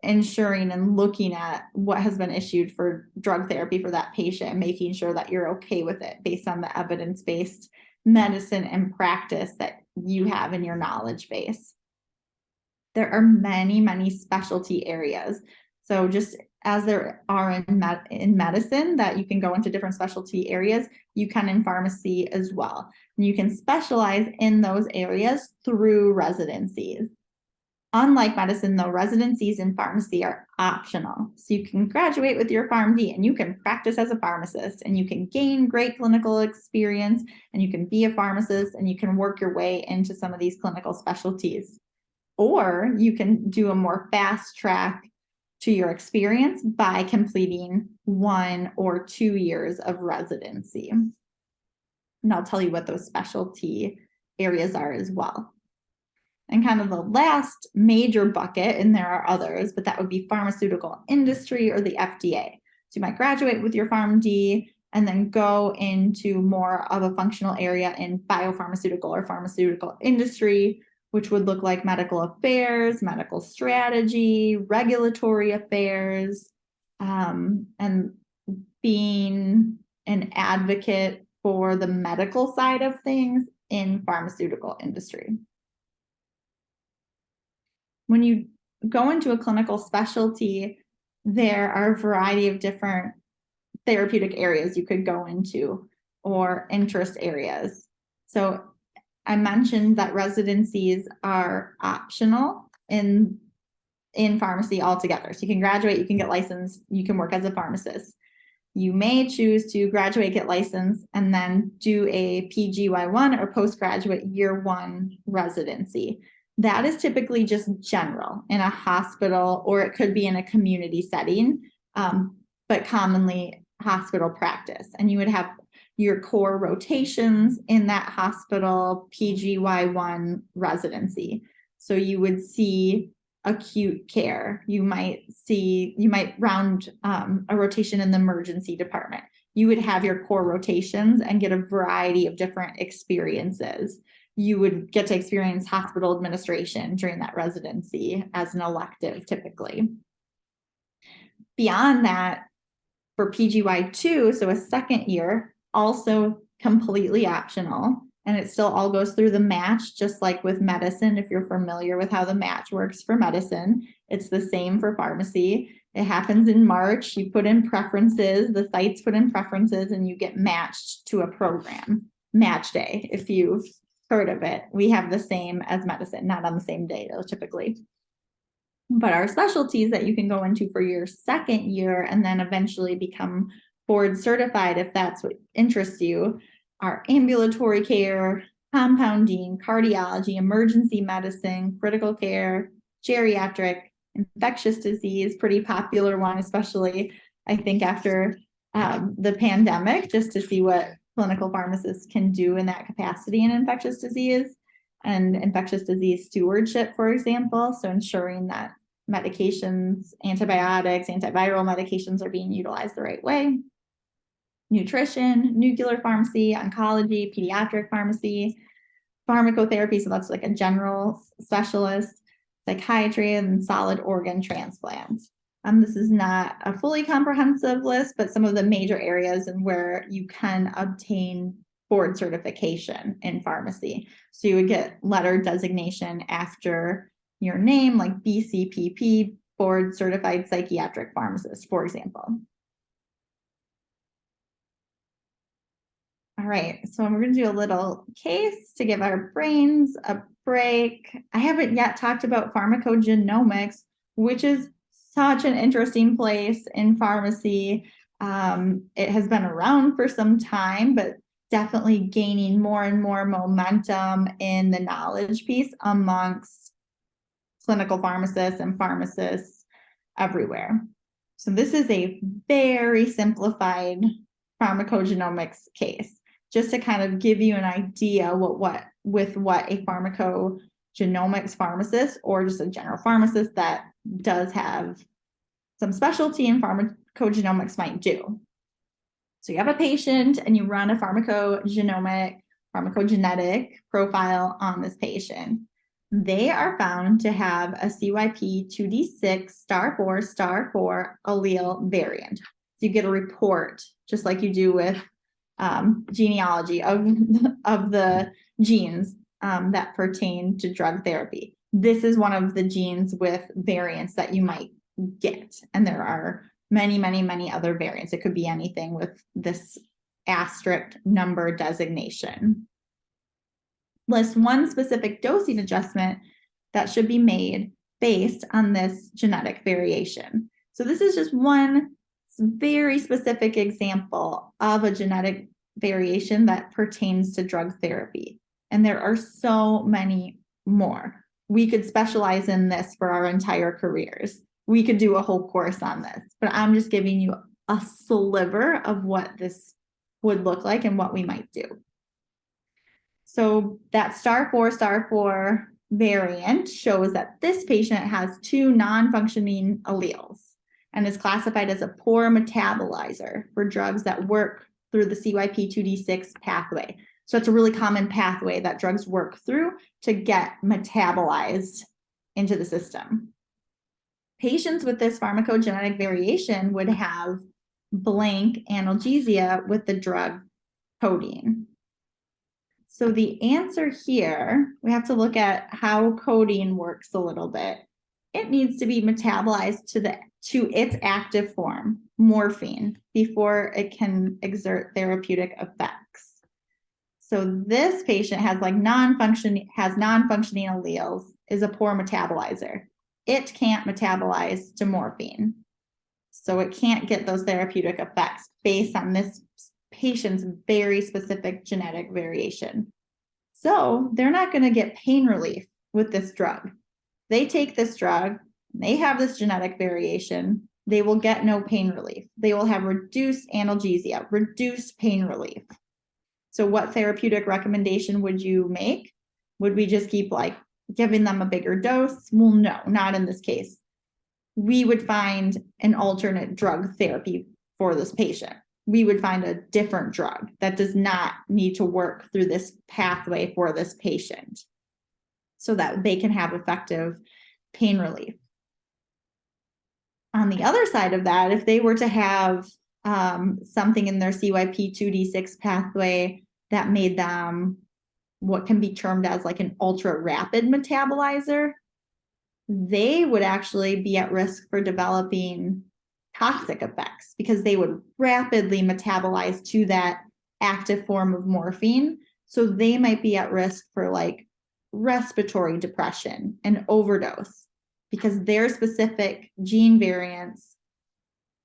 S2: ensuring and looking at what has been issued for drug therapy for that patient and making sure that you're okay with it based on the evidence-based medicine and practice that you have in your knowledge base. There are many, many specialty areas. So just as there are in medicine that you can go into different specialty areas, you can in pharmacy as well. And you can specialize in those areas through residencies. Unlike medicine, though, residencies in pharmacy are optional. So you can graduate with your PharmD and you can practice as a pharmacist and you can gain great clinical experience and you can be a pharmacist and you can work your way into some of these clinical specialties. Or you can do a more fast track to your experience by completing 1 or 2 years of residency. And I'll tell you what those specialty areas are as well. And kind of the last major bucket, and there are others, but that would be pharmaceutical industry or the FDA. So you might graduate with your PharmD and then go into more of a functional area in biopharmaceutical or pharmaceutical industry, which would look like medical affairs, medical strategy, regulatory affairs, and being an advocate for the medical side of things in pharmaceutical industry. When you go into a clinical specialty, there are a variety of different therapeutic areas you could go into or interest areas. So I mentioned that residencies are optional in pharmacy altogether. So you can graduate, you can get licensed, you can work as a pharmacist. You may choose to graduate, get licensed, and then do a PGY1 or postgraduate year 1 residency. That is typically just general in a hospital, or it could be in a community setting, but commonly hospital practice. And you would have your core rotations in that hospital PGY1 residency. So you would see acute care. You might round a rotation in the emergency department. You would have your core rotations and get a variety of different experiences. You would get to experience hospital administration during that residency as an elective typically. Beyond that, for PGY2, so a second year, also completely optional, and it still all goes through the match, just like with medicine. If you're familiar with how the match works for medicine, it's the same for pharmacy. It happens in March. You put in preferences, the sites put in preferences, and you get matched to a program. Match day, if you heard of it. We have the same as medicine, not on the same day though, typically. But our specialties that you can go into for your second year and then eventually become board certified, if that's what interests you, are ambulatory care, compounding, cardiology, emergency medicine, critical care, geriatric, infectious disease, pretty popular one, especially I think after the pandemic, just to see what clinical pharmacists can do in that capacity in infectious disease and infectious disease stewardship, for example. So ensuring that medications, antibiotics, antiviral medications are being utilized the right way. Nutrition, nuclear pharmacy, oncology, pediatric pharmacy, pharmacotherapy, so that's like a general specialist, psychiatry, and solid organ transplants. This is not a fully comprehensive list, but some of the major areas and where you can obtain board certification in pharmacy. So you would get letter designation after your name, like BCPP, board certified psychiatric pharmacist, for example. All right, so we're going to do a little case to give our brains a break. I haven't yet talked about pharmacogenomics, which is such an interesting place in pharmacy. It has been around for some time, but definitely gaining more and more momentum in the knowledge piece amongst clinical pharmacists and pharmacists everywhere. So this is a very simplified pharmacogenomics case, just to kind of give you an idea what a pharmacogenomics pharmacist or just a general pharmacist that does have some specialty in pharmacogenomics might do. So you have a patient and you run a pharmacogenetic profile on this patient. They are found to have a CYP2D6*4*4 allele variant. So you get a report, just like you do with genealogy of the genes that pertain to drug therapy. This is one of the genes with variants that you might get. And there are many, many, many other variants. It could be anything with this asterisk number designation. List one specific dosing adjustment that should be made based on this genetic variation. So this is just one very specific example of a genetic variation that pertains to drug therapy. And there are so many more. We could specialize in this for our entire careers. We could do a whole course on this, but I'm just giving you a sliver of what this would look like and what we might do. So that *4*4 variant shows that this patient has two non-functioning alleles and is classified as a poor metabolizer for drugs that work through the CYP2D6 pathway. So it's a really common pathway that drugs work through to get metabolized into the system. Patients with this pharmacogenetic variation would have blank analgesia with the drug codeine. So the answer here, we have to look at how codeine works a little bit. It needs to be metabolized to its active form, morphine, before it can exert therapeutic effects. So this patient has non-functioning alleles, is a poor metabolizer. It can't metabolize to morphine. So it can't get those therapeutic effects based on this patient's very specific genetic variation. So they're not going to get pain relief with this drug. They take this drug, they have this genetic variation, they will get no pain relief. They will have reduced analgesia, reduced pain relief. So what therapeutic recommendation would you make? Would we just keep giving them a bigger dose? Well, no, not in this case. We would find an alternate drug therapy for this patient. We would find a different drug that does not need to work through this pathway for this patient so that they can have effective pain relief. On the other side of that, if they were to have something in their CYP2D6 pathway that made them what can be termed as an ultra rapid metabolizer, they would actually be at risk for developing toxic effects because they would rapidly metabolize to that active form of morphine. So they might be at risk for like respiratory depression and overdose because their specific gene variants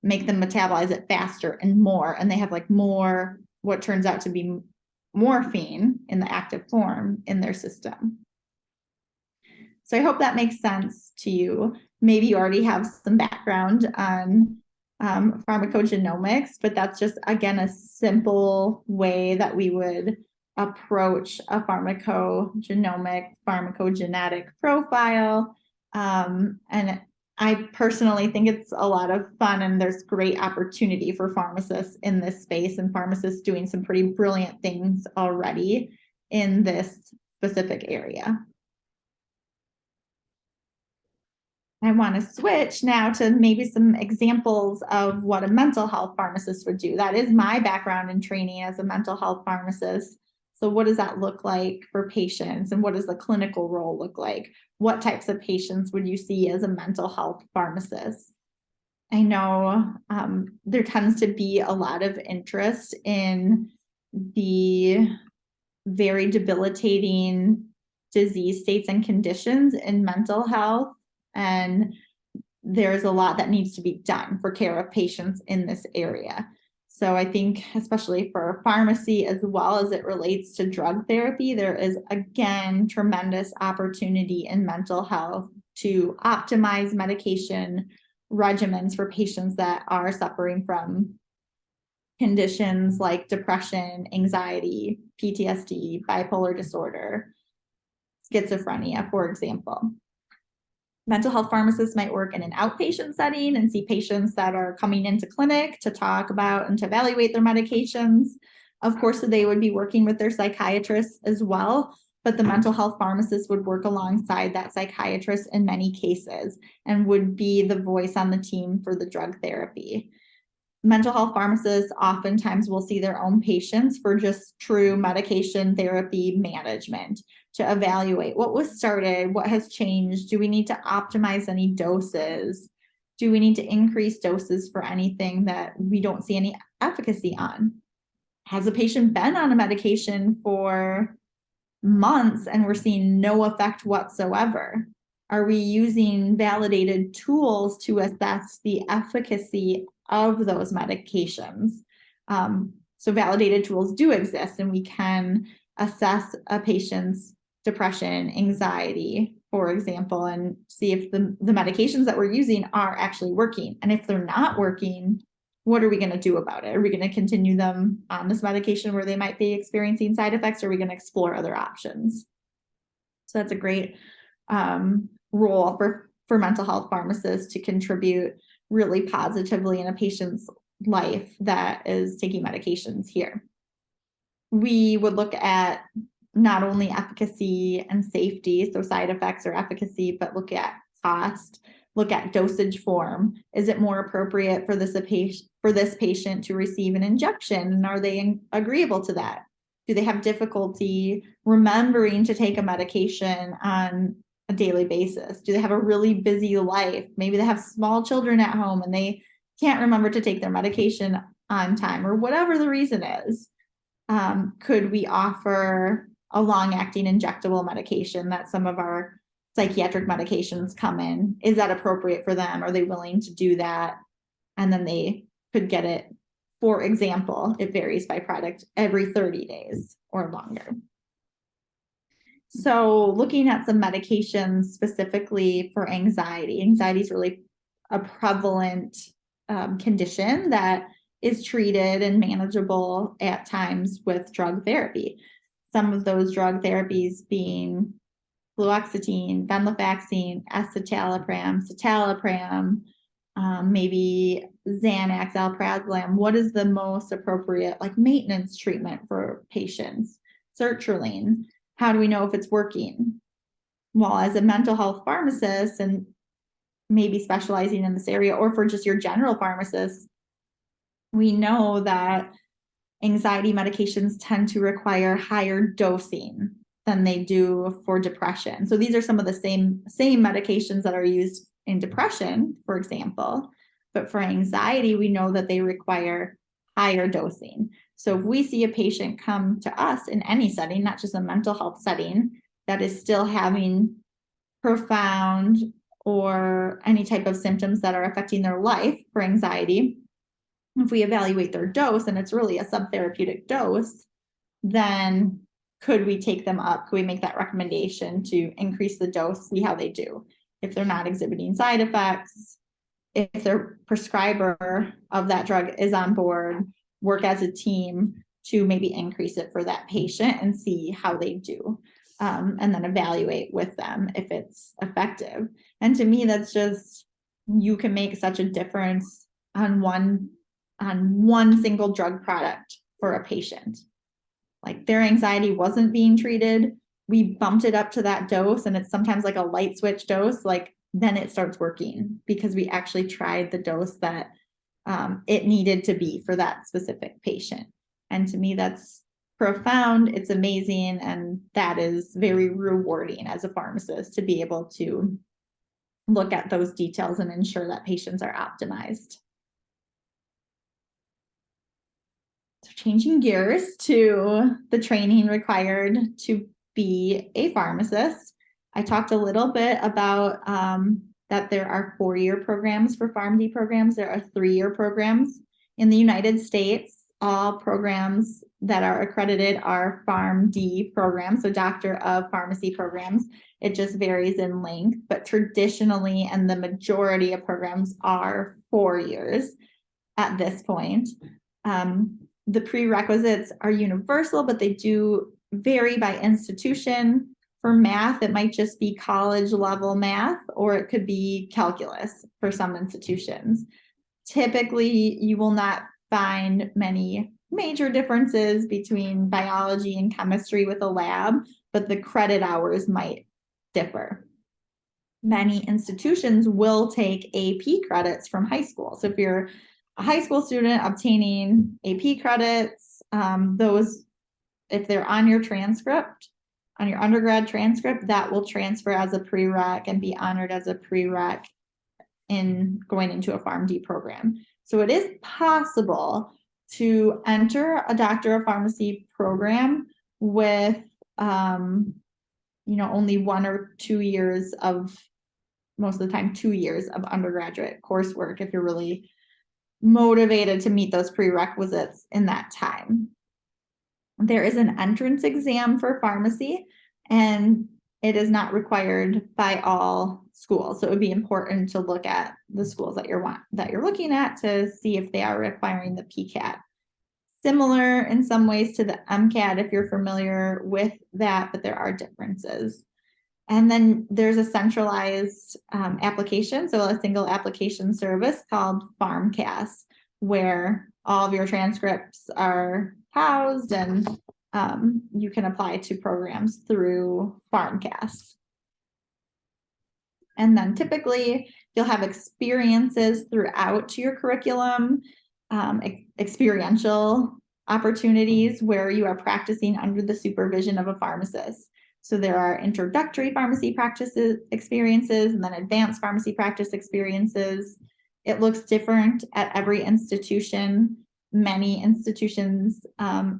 S2: make them metabolize it faster and more, and they have like more what turns out to be morphine in the active form in their system. So I hope that makes sense to you. Maybe you already have some background on pharmacogenomics, but that's just, again, a simple way that we would approach a pharmacogenetic profile. And I personally think it's a lot of fun, and there's great opportunity for pharmacists in this space, and pharmacists doing some pretty brilliant things already in this specific area. I want to switch now to maybe some examples of what a mental health pharmacist would do. That is my background and training as a mental health pharmacist. So what does that look like for patients, and what does the clinical role look like? What types of patients would you see as a mental health pharmacist? I know there tends to be a lot of interest in the very debilitating disease states and conditions in mental health, and there's a lot that needs to be done for care of patients in this area. So I think especially for pharmacy, as well as it relates to drug therapy, there is, again, tremendous opportunity in mental health to optimize medication regimens for patients that are suffering from conditions like depression, anxiety, PTSD, bipolar disorder, schizophrenia, for example. Mental health pharmacists might work in an outpatient setting and see patients that are coming into clinic to talk about and to evaluate their medications. Of course, they would be working with their psychiatrists as well, but the mental health pharmacist would work alongside that psychiatrist in many cases and would be the voice on the team for the drug therapy. Mental health pharmacists oftentimes will see their own patients for just true medication therapy management, to evaluate what was started, what has changed, do we need to optimize any doses, do we need to increase doses for anything that we don't see any efficacy on? Has a patient been on a medication for months and we're seeing no effect whatsoever? Are we using validated tools to assess the efficacy of those medications? So validated tools do exist, and we can assess a patient's depression, anxiety, for example, and see if the medications that we're using are actually working. And if they're not working, what are we going to do about it? Are we going to continue them on this medication where they might be experiencing side effects, or are we going to explore other options? So that's a great role for mental health pharmacists to contribute really positively in a patient's life that is taking medications here. We would look at not only efficacy and safety, so side effects or efficacy, but look at cost, look at dosage form. Is it more appropriate for this patient to receive an injection? And are they agreeable to that? Do they have difficulty remembering to take a medication on a daily basis? Do they have a really busy life? Maybe they have small children at home and they can't remember to take their medication on time, or whatever the reason is. Could we offer a long-acting injectable medication that some of our psychiatric medications come in? Is that appropriate for them? Are they willing to do that? And then they could get it, for example, it varies by product, every 30 days or longer. So looking at some medications specifically for anxiety, anxiety is really a prevalent condition that is treated and manageable at times with drug therapy. Some of those drug therapies being fluoxetine, venlafaxine, escitalopram, citalopram, maybe Xanax, alprazolam. What is the most appropriate maintenance treatment for patients? Sertraline. How do we know if it's working? Well, as a mental health pharmacist, and maybe specializing in this area, or for just your general pharmacist, we know that anxiety medications tend to require higher dosing than they do for depression. So these are some of the same medications that are used in depression, for example, but for anxiety, we know that they require higher dosing. So if we see a patient come to us in any setting, not just a mental health setting, that is still having profound or any type of symptoms that are affecting their life for anxiety, if we evaluate their dose and it's really a subtherapeutic dose, then could we take them up? Could we make that recommendation to increase the dose, see how they do? If they're not exhibiting side effects, if their prescriber of that drug is on board, work as a team to maybe increase it for that patient and see how they do. And then evaluate with them if it's effective. And to me, that's just, you can make such a difference on one single drug product for a patient. Like their anxiety wasn't being treated, we bumped it up to that dose, and it's sometimes like a light switch dose, like then it starts working because we actually tried the dose that it needed to be for that specific patient. And to me, that's profound, it's amazing, and that is very rewarding as a pharmacist to be able to look at those details and ensure that patients are optimized. So changing gears to the training required to be a pharmacist, I talked a little bit about that there are 4-year programs for PharmD programs. There are 3-year programs in the United States. All programs that are accredited are PharmD programs, so Doctor of Pharmacy programs. It just varies in length, but traditionally, and the majority of programs are 4 years at this point. The prerequisites are universal, but they do vary by institution. For math, it might just be college level math, or it could be calculus for some institutions. Typically, you will not find many major differences between biology and chemistry with a lab, but the credit hours might differ. Many institutions will take AP credits from high school. So if you're a high school student obtaining AP credits, those, if they're on your transcript, on your undergrad transcript, that will transfer as a prereq and be honored as a prereq in going into a PharmD program. So it is possible to enter a Doctor of Pharmacy program with, only 1 or 2 years of, most of the time, 2 years of undergraduate coursework if you're really motivated to meet those prerequisites in that time. There is an entrance exam for pharmacy, and it is not required by all schools. So it would be important to look at the schools that you're looking at to see if they are requiring the PCAT. Similar in some ways to the MCAT if you're familiar with that, but there are differences. And then there's a centralized application, so a single application service called PharmCast, where all of your transcripts are housed, and you can apply to programs through PharmCast. And then typically you'll have experiences throughout your curriculum, experiential opportunities where you are practicing under the supervision of a pharmacist. So there are introductory pharmacy practices experiences and then advanced pharmacy practice experiences. It looks different at every institution. Many institutions,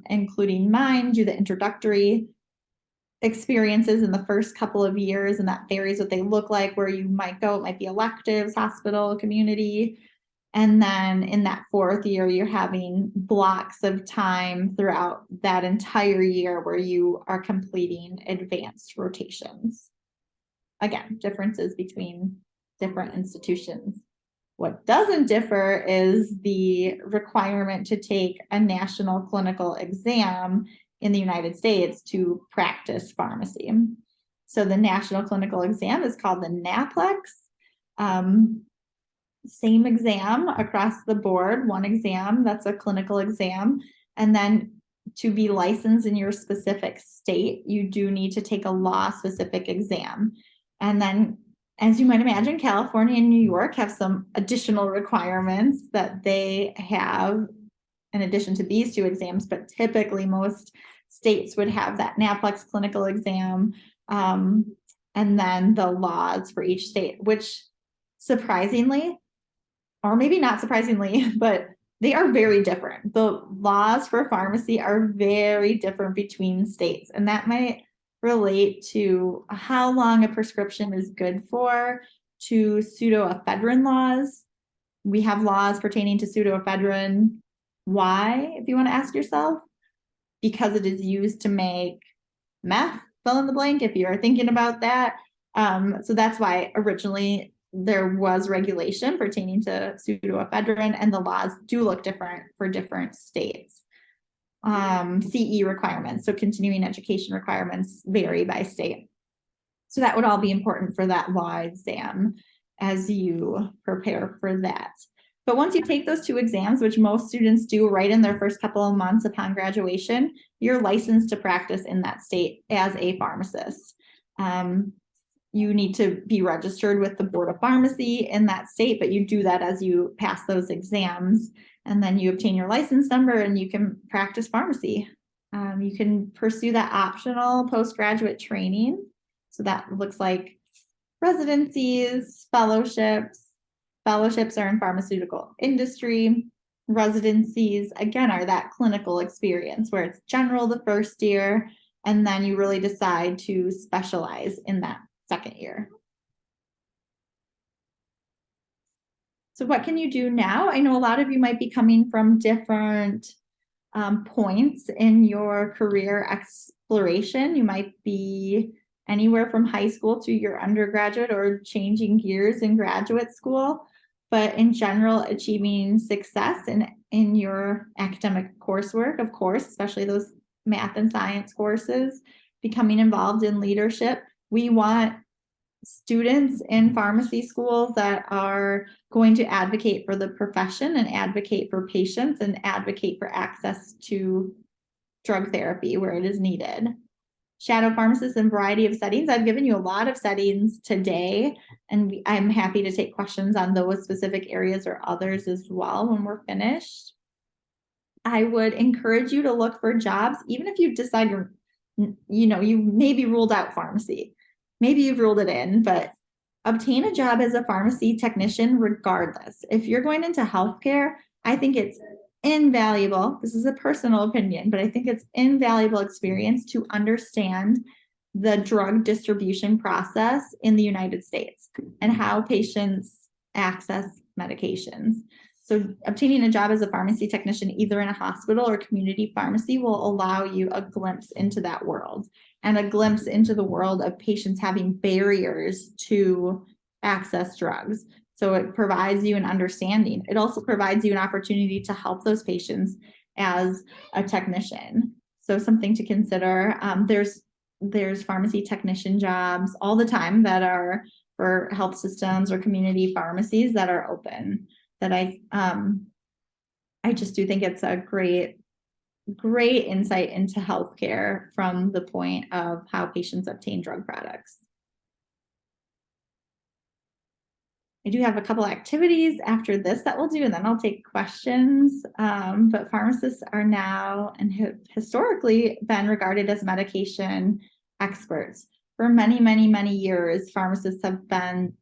S2: including mine, do the introductory experiences in the first couple of years, and that varies what they look like, where you might go. It might be electives, hospital, community. And then in that 4th year, you're having blocks of time throughout that entire year where you are completing advanced rotations. Again, differences between different institutions. What doesn't differ is the requirement to take a national clinical exam in the United States to practice pharmacy. So the national clinical exam is called the NAPLEX. Same exam across the board, one exam, that's a clinical exam. And then to be licensed in your specific state, you do need to take a law-specific exam. And then, as you might imagine, California and New York have some additional requirements that they have in addition to these 2 exams, but typically most states would have that NAPLEX clinical exam, and then the laws for each state, which surprisingly, or maybe not surprisingly, but they are very different. The laws for pharmacy are very different between states, and that might relate to how long a prescription is good for, to pseudoephedrine laws. We have laws pertaining to pseudoephedrine. Why, if you want to ask yourself? Because it is used to make meth, fill in the blank, if you're thinking about that. So that's why originally there was regulation pertaining to pseudoephedrine, and the laws do look different for different states. CE requirements, so continuing education requirements, vary by state. So that would all be important for that law exam as you prepare for that. But once you take those 2 exams, which most students do right in their first couple of months upon graduation, you're licensed to practice in that state as a pharmacist. You need to be registered with the Board of Pharmacy in that state, but you do that as you pass those exams, and then you obtain your license number and you can practice pharmacy. You can pursue that optional postgraduate training. So that looks like residencies, fellowships. Fellowships are in pharmaceutical industry. Residencies, again, are that clinical experience where it's general the first year, and then you really decide to specialize in that second year. So what can you do now? I know a lot of you might be coming from different points in your career exploration. You might be anywhere from high school to your undergraduate or changing gears in graduate school. But in general, achieving success in your academic coursework, of course, especially those math and science courses, becoming involved in leadership. We want students in pharmacy schools that are going to advocate for the profession and advocate for patients and advocate for access to drug therapy where it is needed. Shadow pharmacists in a variety of settings. I've given you a lot of settings today, and I'm happy to take questions on those specific areas or others as well when we're finished. I would encourage you to look for jobs, even if you decide you maybe ruled out pharmacy. Maybe you've ruled it in, but obtain a job as a pharmacy technician regardless. If you're going into healthcare, I think it's invaluable. This is a personal opinion, but I think it's invaluable experience to understand the drug distribution process in the United States and how patients access medications. So obtaining a job as a pharmacy technician, either in a hospital or community pharmacy, will allow you a glimpse into that world and a glimpse into the world of patients having barriers to access drugs. So it provides you an understanding. It also provides you an opportunity to help those patients as a technician. So something to consider. There's pharmacy technician jobs all the time that are for health systems or community pharmacies that are open. That I just do think it's a great insight into healthcare from the point of how patients obtain drug products. I do have a couple activities after this that we'll do, and then I'll take questions. But pharmacists are now and have historically been regarded as medication experts. For many, many, many years, pharmacists have been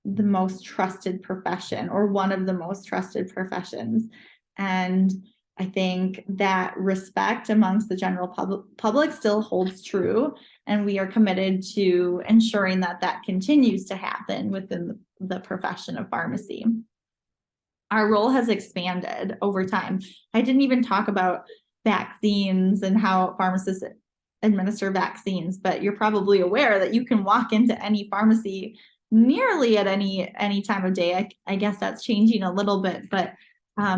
S2: the most trusted profession, or one of the most trusted professions. And I think that respect amongst the general public still holds true, and we are committed to ensuring that that continues to happen within the profession of pharmacy. Our role has expanded over time. I didn't even talk about vaccines and how pharmacists administer vaccines, but you're probably aware that you can walk into any pharmacy nearly at any time of day. I guess that's changing a little bit, but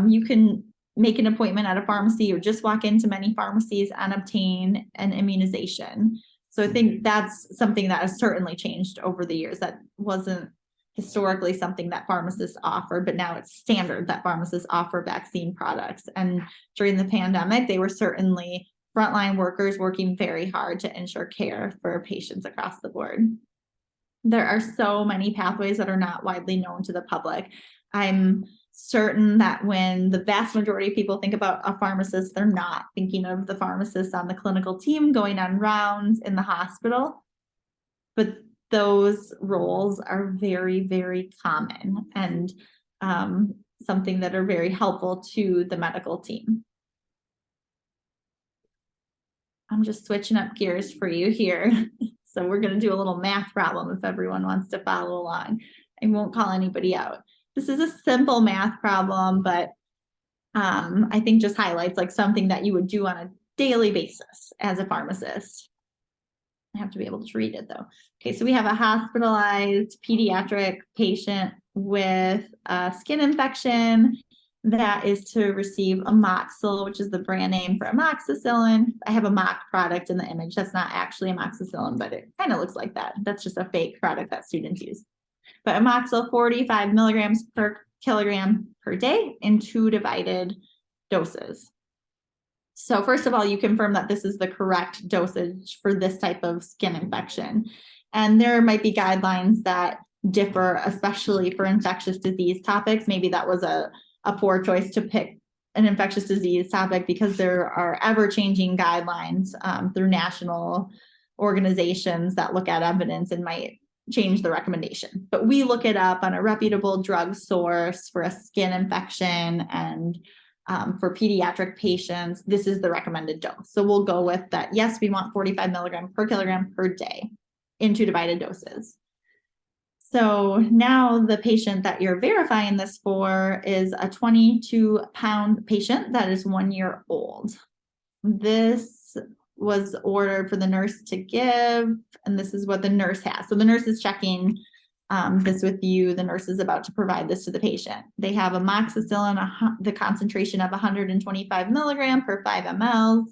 S2: you can make an appointment at a pharmacy or just walk into many pharmacies and obtain an immunization. So I think that's something that has certainly changed over the years. That wasn't historically something that pharmacists offered, but now it's standard that pharmacists offer vaccine products. And during the pandemic, they were certainly frontline workers working very hard to ensure care for patients across the board. There are so many pathways that are not widely known to the public. I'm certain that when the vast majority of people think about a pharmacist, they're not thinking of the pharmacist on the clinical team going on rounds in the hospital. But those roles are very, very common. And something that are very helpful to the medical team. I'm just switching up gears for you here. So we're going to do a little math problem if everyone wants to follow along. I won't call anybody out. This is a simple math problem, but I think just highlights like something that you would do on a daily basis as a pharmacist. I have to be able to read it though. Okay, so we have a hospitalized pediatric patient with a skin infection that is to receive amoxil, which is the brand name for amoxicillin. I have a mock product in the image. That's not actually amoxicillin, but it kind of looks like that. That's just a fake product that students use. But amoxil 45 milligrams per kilogram per day in 2 divided doses. So first of all, you confirm that this is the correct dosage for this type of skin infection. And there might be guidelines that differ, especially for infectious disease topics. Maybe that was a poor choice to pick an infectious disease topic because there are ever-changing guidelines through national organizations that look at evidence and might change the recommendation. But we look it up on a reputable drug source for a skin infection, and for pediatric patients, this is the recommended dose. So we'll go with that. Yes, we want 45 milligrams per kilogram per day in 2 divided doses. So now the patient that you're verifying this for is a 22-pound patient that is 1 year old. This was ordered for the nurse to give, and this is what the nurse has. So the nurse is checking this with you. The nurse is about to provide this to the patient. They have amoxicillin, the concentration of 125 milligram per 5 ml.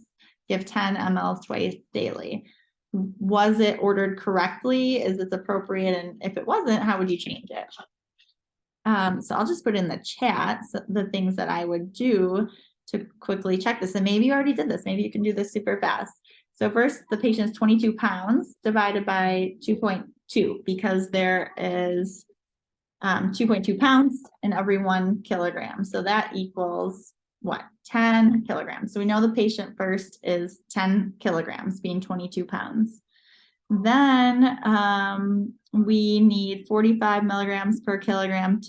S2: Give 10 ml twice daily. Was it ordered correctly? Is this appropriate? And if it wasn't, how would you change it? So I'll just put in the chat the things that I would do to quickly check this. And maybe you already did this. Maybe you can do this super fast. So first, the patient is 22 pounds divided by 2.2 because there is 2.2 pounds in every 1 kilogram. So that equals what? 10 kilograms. So we know the patient first is 10 kilograms, being 22 pounds. Then we need 45 milligrams per kilogram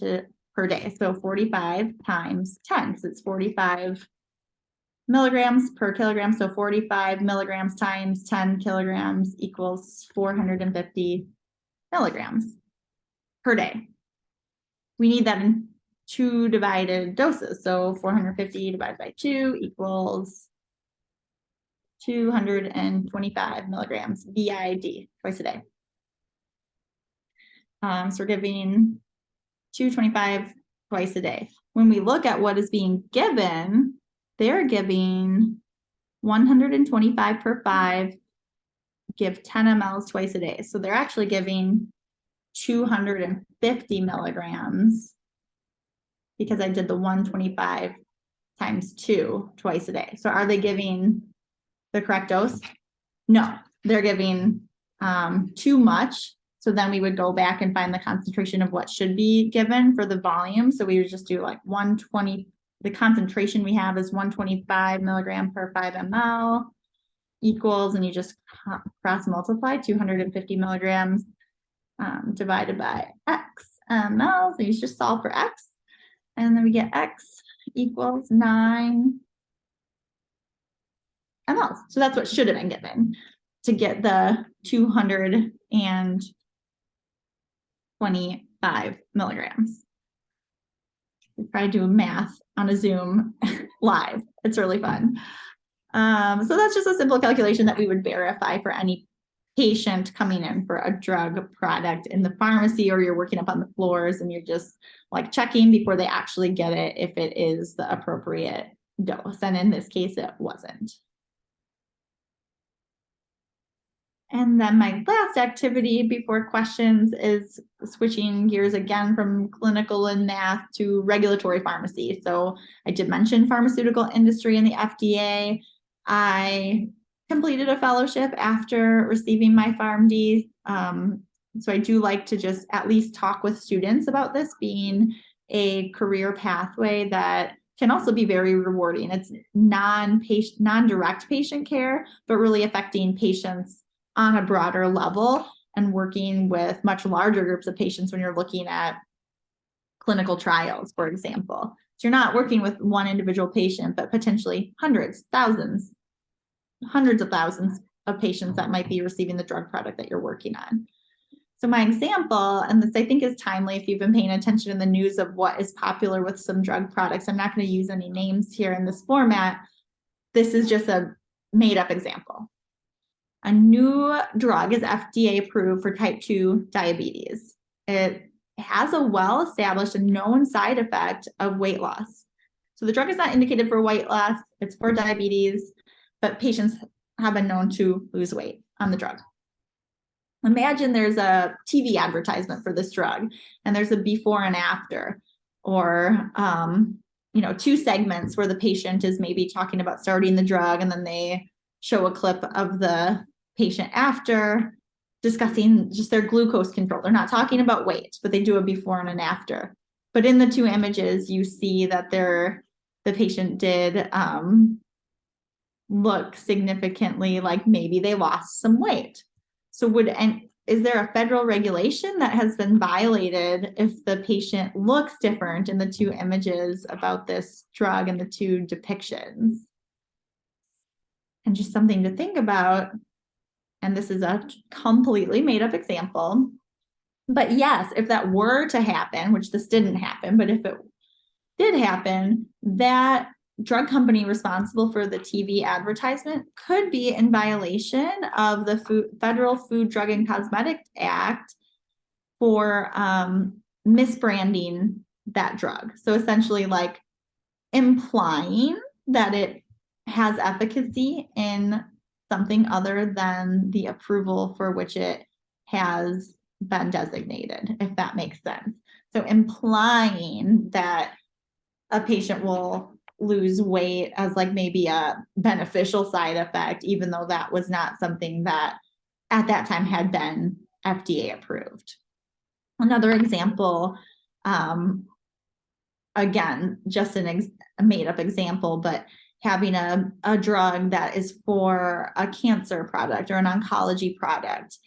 S2: per day. So 45 times 10, because it's 45 milligrams per kilogram. So 45 milligrams times 10 kilograms equals 450 milligrams per day. We need that in 2 divided doses. So 450 divided by 2 equals 225 milligrams BID twice a day. So we're giving 225 twice a day. When we look at what is being given, they're giving 125 per 5, give 10 mLs twice a day. So they're actually giving 250 milligrams because I did the 125 times 2 twice a day. So are they giving the correct dose? No, they're giving too much. So then we would go back and find the concentration of what should be given for the volume. So we would just do like 120. The concentration we have is 125 milligram per 5 ml equals, and you just cross multiply 250 milligrams divided by X ml. So you just solve for X, and then we get X equals 9 mLs. So that's what should have been given to get the 225 milligrams. We try doing math on a Zoom live. It's really fun. So that's just a simple calculation that we would verify for any patient coming in for a drug product in the pharmacy, or you're working up on the floors and you're just like checking before they actually get it if it is the appropriate dose. And in this case, it wasn't. And then my last activity before questions is switching gears again from clinical and math to regulatory pharmacy. So I did mention pharmaceutical industry and the FDA. I completed a fellowship after receiving my PharmD. So I do like to just at least talk with students about this being a career pathway that can also be very rewarding. It's non-direct patient care, but really affecting patients on a broader level and working with much larger groups of patients when you're looking at clinical trials, for example. So you're not working with one individual patient, but potentially hundreds, thousands, hundreds of thousands of patients that might be receiving the drug product that you're working on. So my example, and this I think is timely if you've been paying attention in the news of what is popular with some drug products. I'm not going to use any names here in this format. This is just a made up example. A new drug is FDA approved for type 2 diabetes. It has a well-established and known side effect of weight loss. So the drug is not indicated for weight loss, it's for diabetes, but patients have been known to lose weight on the drug. Imagine there's a TV advertisement for this drug, and there's a before and after, or two segments where the patient is maybe talking about starting the drug, and then they show a clip of the patient after discussing just their glucose control. They're not talking about weight, but they do a before and an after. But in the two images, you see that the patient did look significantly like maybe they lost some weight. So is there a federal regulation that has been violated if the patient looks different in the two images about this drug and the two depictions? And just something to think about. And this is a completely made up example. But yes, if that were to happen, which this didn't happen, but if it did happen, that drug company responsible for the TV advertisement could be in violation of the Federal Food, Drug, and Cosmetic Act for misbranding that drug. So essentially like implying that it has efficacy in something other than the approval for which it has been designated, if that makes sense. So implying that a patient will lose weight as like maybe a beneficial side effect, even though that was not something that at that time had been FDA approved. Another example, again, just a made up example, but having a drug that is for a cancer product or an oncology product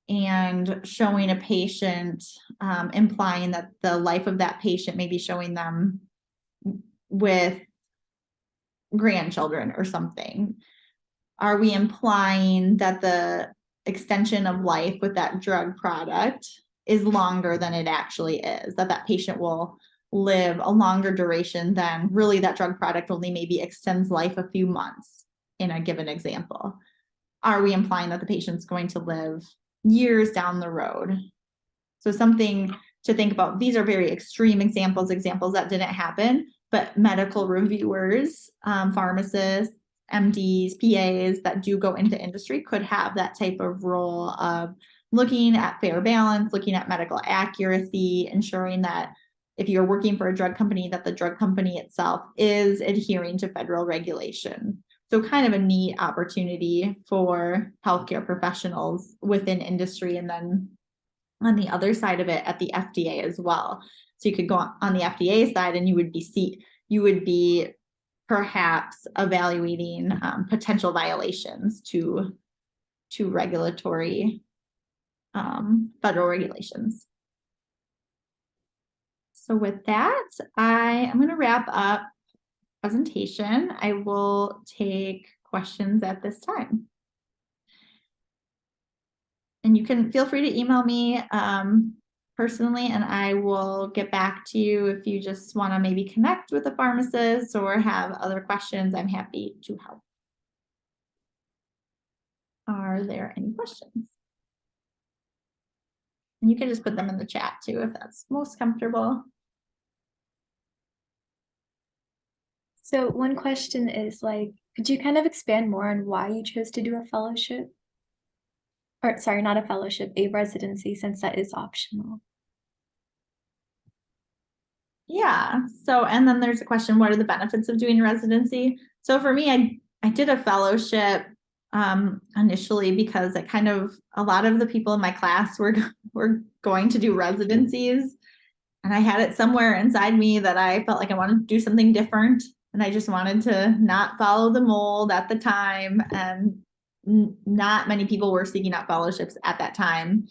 S2: and showing a patient, implying that the life of that patient may be showing them with grandchildren or something. Are we implying that the extension of life with that drug product is longer than it actually is, that patient will live a longer duration than really that drug product only maybe extends life a few months in a given example? Are we implying that the patient's going to live years down the road? So something to think about. These are very extreme examples that didn't happen, but medical reviewers, pharmacists, MDs, PAs that do go into industry could have that type of role of looking at fair balance, looking at medical accuracy, ensuring that if you're working for a drug company, that the drug company itself is adhering to federal regulation. So kind of a neat opportunity for healthcare professionals within industry, and then on the other side of it at the FDA as well. So you could go on the FDA side and you would be perhaps evaluating potential violations to regulatory federal regulations. So with that, I am going to wrap up presentation. I will take questions at this time. And you can feel free to email me personally, and I will get back to you if you just want to maybe connect with a pharmacist or have other questions. I'm happy to help. Are there any questions? And you can just put them in the chat too if that's most comfortable.
S1: So one question is could you kind of expand more on why you chose to do a fellowship? Or sorry, not a fellowship, a residency, since that is optional.
S2: Yeah. So, and then there's a question, what are the benefits of doing residency? So for me, I did a fellowship initially because a lot of the people in my class were going to do residencies, and I had it somewhere inside me that I felt like I wanted to do something different, and I just wanted to not follow the mold at the time, and not many people were seeking out fellowships at that time.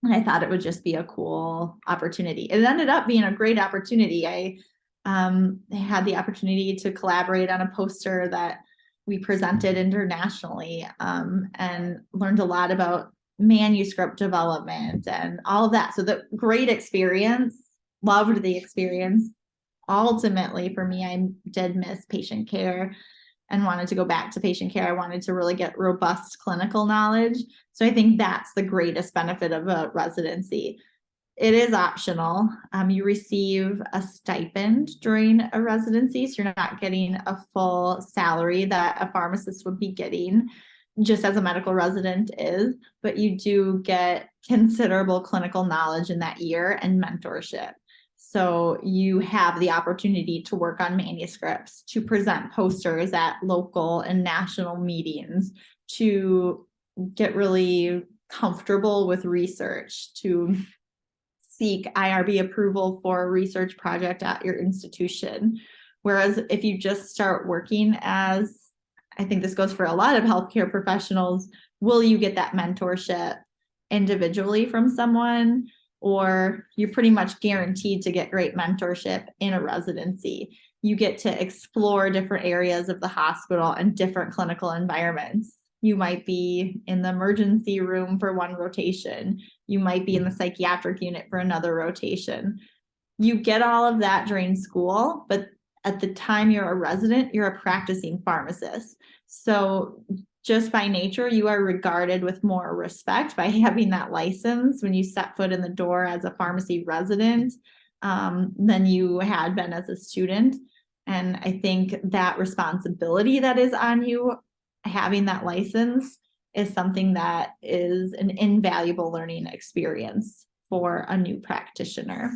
S2: And I thought it would just be a cool opportunity. It ended up being a great opportunity. I had the opportunity to collaborate on a poster that we presented internationally, and learned a lot about manuscript development and all of that. So the great experience, loved the experience. Ultimately, for me, I did miss patient care and wanted to go back to patient care. I wanted to really get robust clinical knowledge. So I think that's the greatest benefit of a residency. It is optional. You receive a stipend during a residency, so you're not getting a full salary that a pharmacist would be getting just as a medical resident is, but you do get considerable clinical knowledge in that year and mentorship. So you have the opportunity to work on manuscripts, to present posters at local and national meetings, to get really comfortable with research, to seek IRB approval for a research project at your institution. Whereas if you just start working as, I think this goes for a lot of healthcare professionals, will you get that mentorship individually from someone? Or you're pretty much guaranteed to get great mentorship in a residency. You get to explore different areas of the hospital and different clinical environments. You might be in the emergency room for one rotation. You might be in the psychiatric unit for another rotation. You get all of that during school, but at the time you're a resident, you're a practicing pharmacist. So just by nature, you are regarded with more respect by having that license when you set foot in the door as a pharmacy resident, than you had been as a student. And I think that responsibility that is on you, having that license, is something that is an invaluable learning experience for a new practitioner.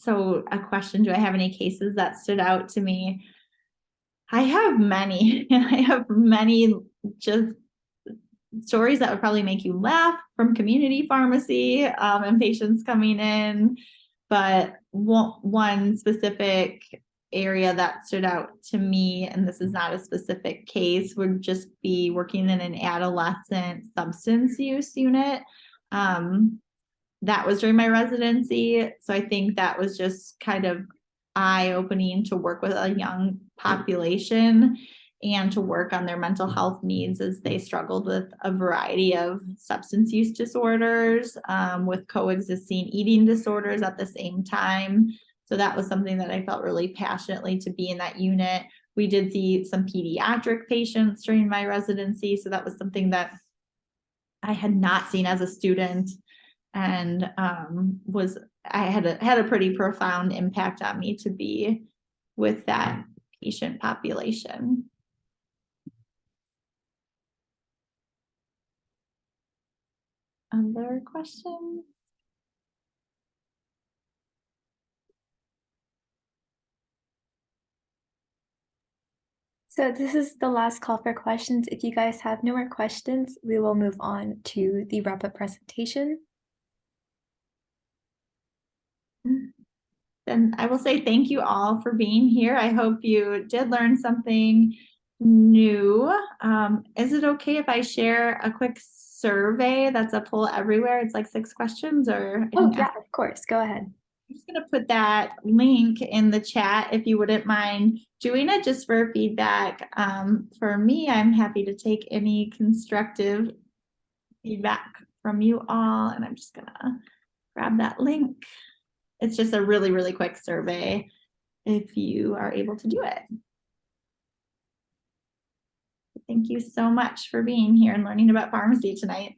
S2: So a question, do I have any cases that stood out to me? I have many, and I have many just stories that would probably make you laugh from community pharmacy, and patients coming in. But one specific area that stood out to me, and this is not a specific case, would just be working in an adolescent substance use unit. That was during my residency. So I think that was just kind of eye-opening to work with a young population and to work on their mental health needs as they struggled with a variety of substance use disorders, with coexisting eating disorders at the same time. So that was something that I felt really passionately to be in that unit. We did see some pediatric patients during my residency. So that was something that I had not seen as a student, and had a pretty profound impact on me to be with that patient population. Other questions?
S1: So this is the last call for questions. If you guys have no more questions, we will move on to the wrap-up presentation.
S2: Then I will say thank you all for being here. I hope you did learn something new. Is it okay if I share a quick survey that's a poll everywhere? It's like 6 questions, or
S1: Oh yeah, of course. Go ahead.
S2: I'm just going to put that link in the chat if you wouldn't mind doing it, just for feedback. For me, I'm happy to take any constructive feedback from you all, and I'm just going to grab that link. It's just a really, really quick survey if you are able to do it. Thank you so much for being here and learning about pharmacy tonight.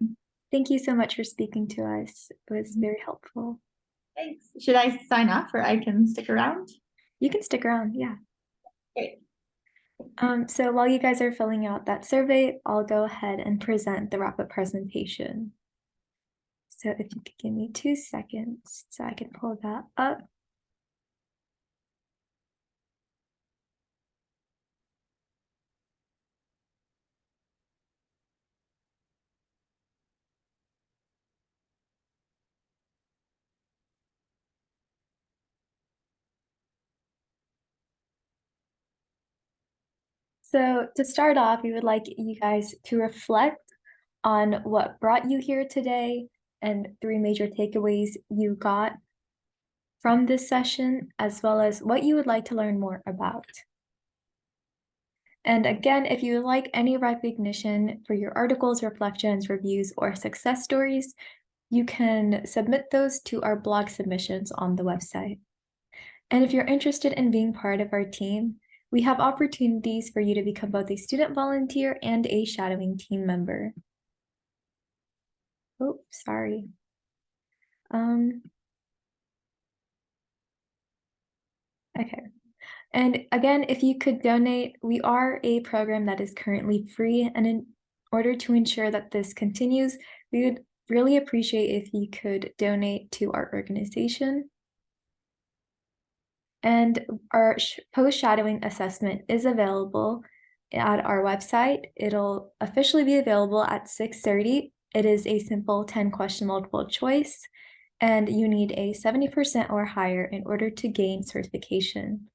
S1: Thank you so much for speaking to us. It was very helpful.
S2: Thanks. Should I sign off, or I can stick around?
S1: You can stick around, yeah.
S2: Great.
S1: So while you guys are filling out that survey, I'll go ahead and present the wrap-up presentation. So if you could give me 2 seconds so I can pull that up. So to start off, we would like you guys to reflect on what brought you here today and three major takeaways you got from this session, as well as what you would like to learn more about. And again, if you would like any recognition for your articles, reflections, reviews, or success stories, you can submit those to our blog submissions on the website. And if you're interested in being part of our team, we have opportunities for you to become both a student volunteer and a shadowing team member. Oh, sorry. Okay. And again, if you could donate, we are a program that is currently free. And in order to ensure that this continues, we would really appreciate if you could donate to our organization. And our post-shadowing assessment is available at our website. It'll officially be available at 6:30. It is a simple 10-question multiple choice, and you need a 70% or higher in order to gain certification.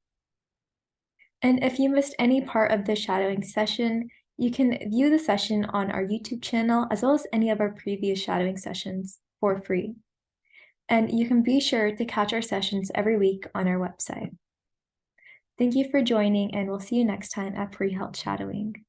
S1: And if you missed any part of the shadowing session, you can view the session on our YouTube channel, as well as any of our previous shadowing sessions for free. And you can be sure to catch our sessions every week on our website. Thank you for joining, and we'll see you next time at Pre-Health Shadowing.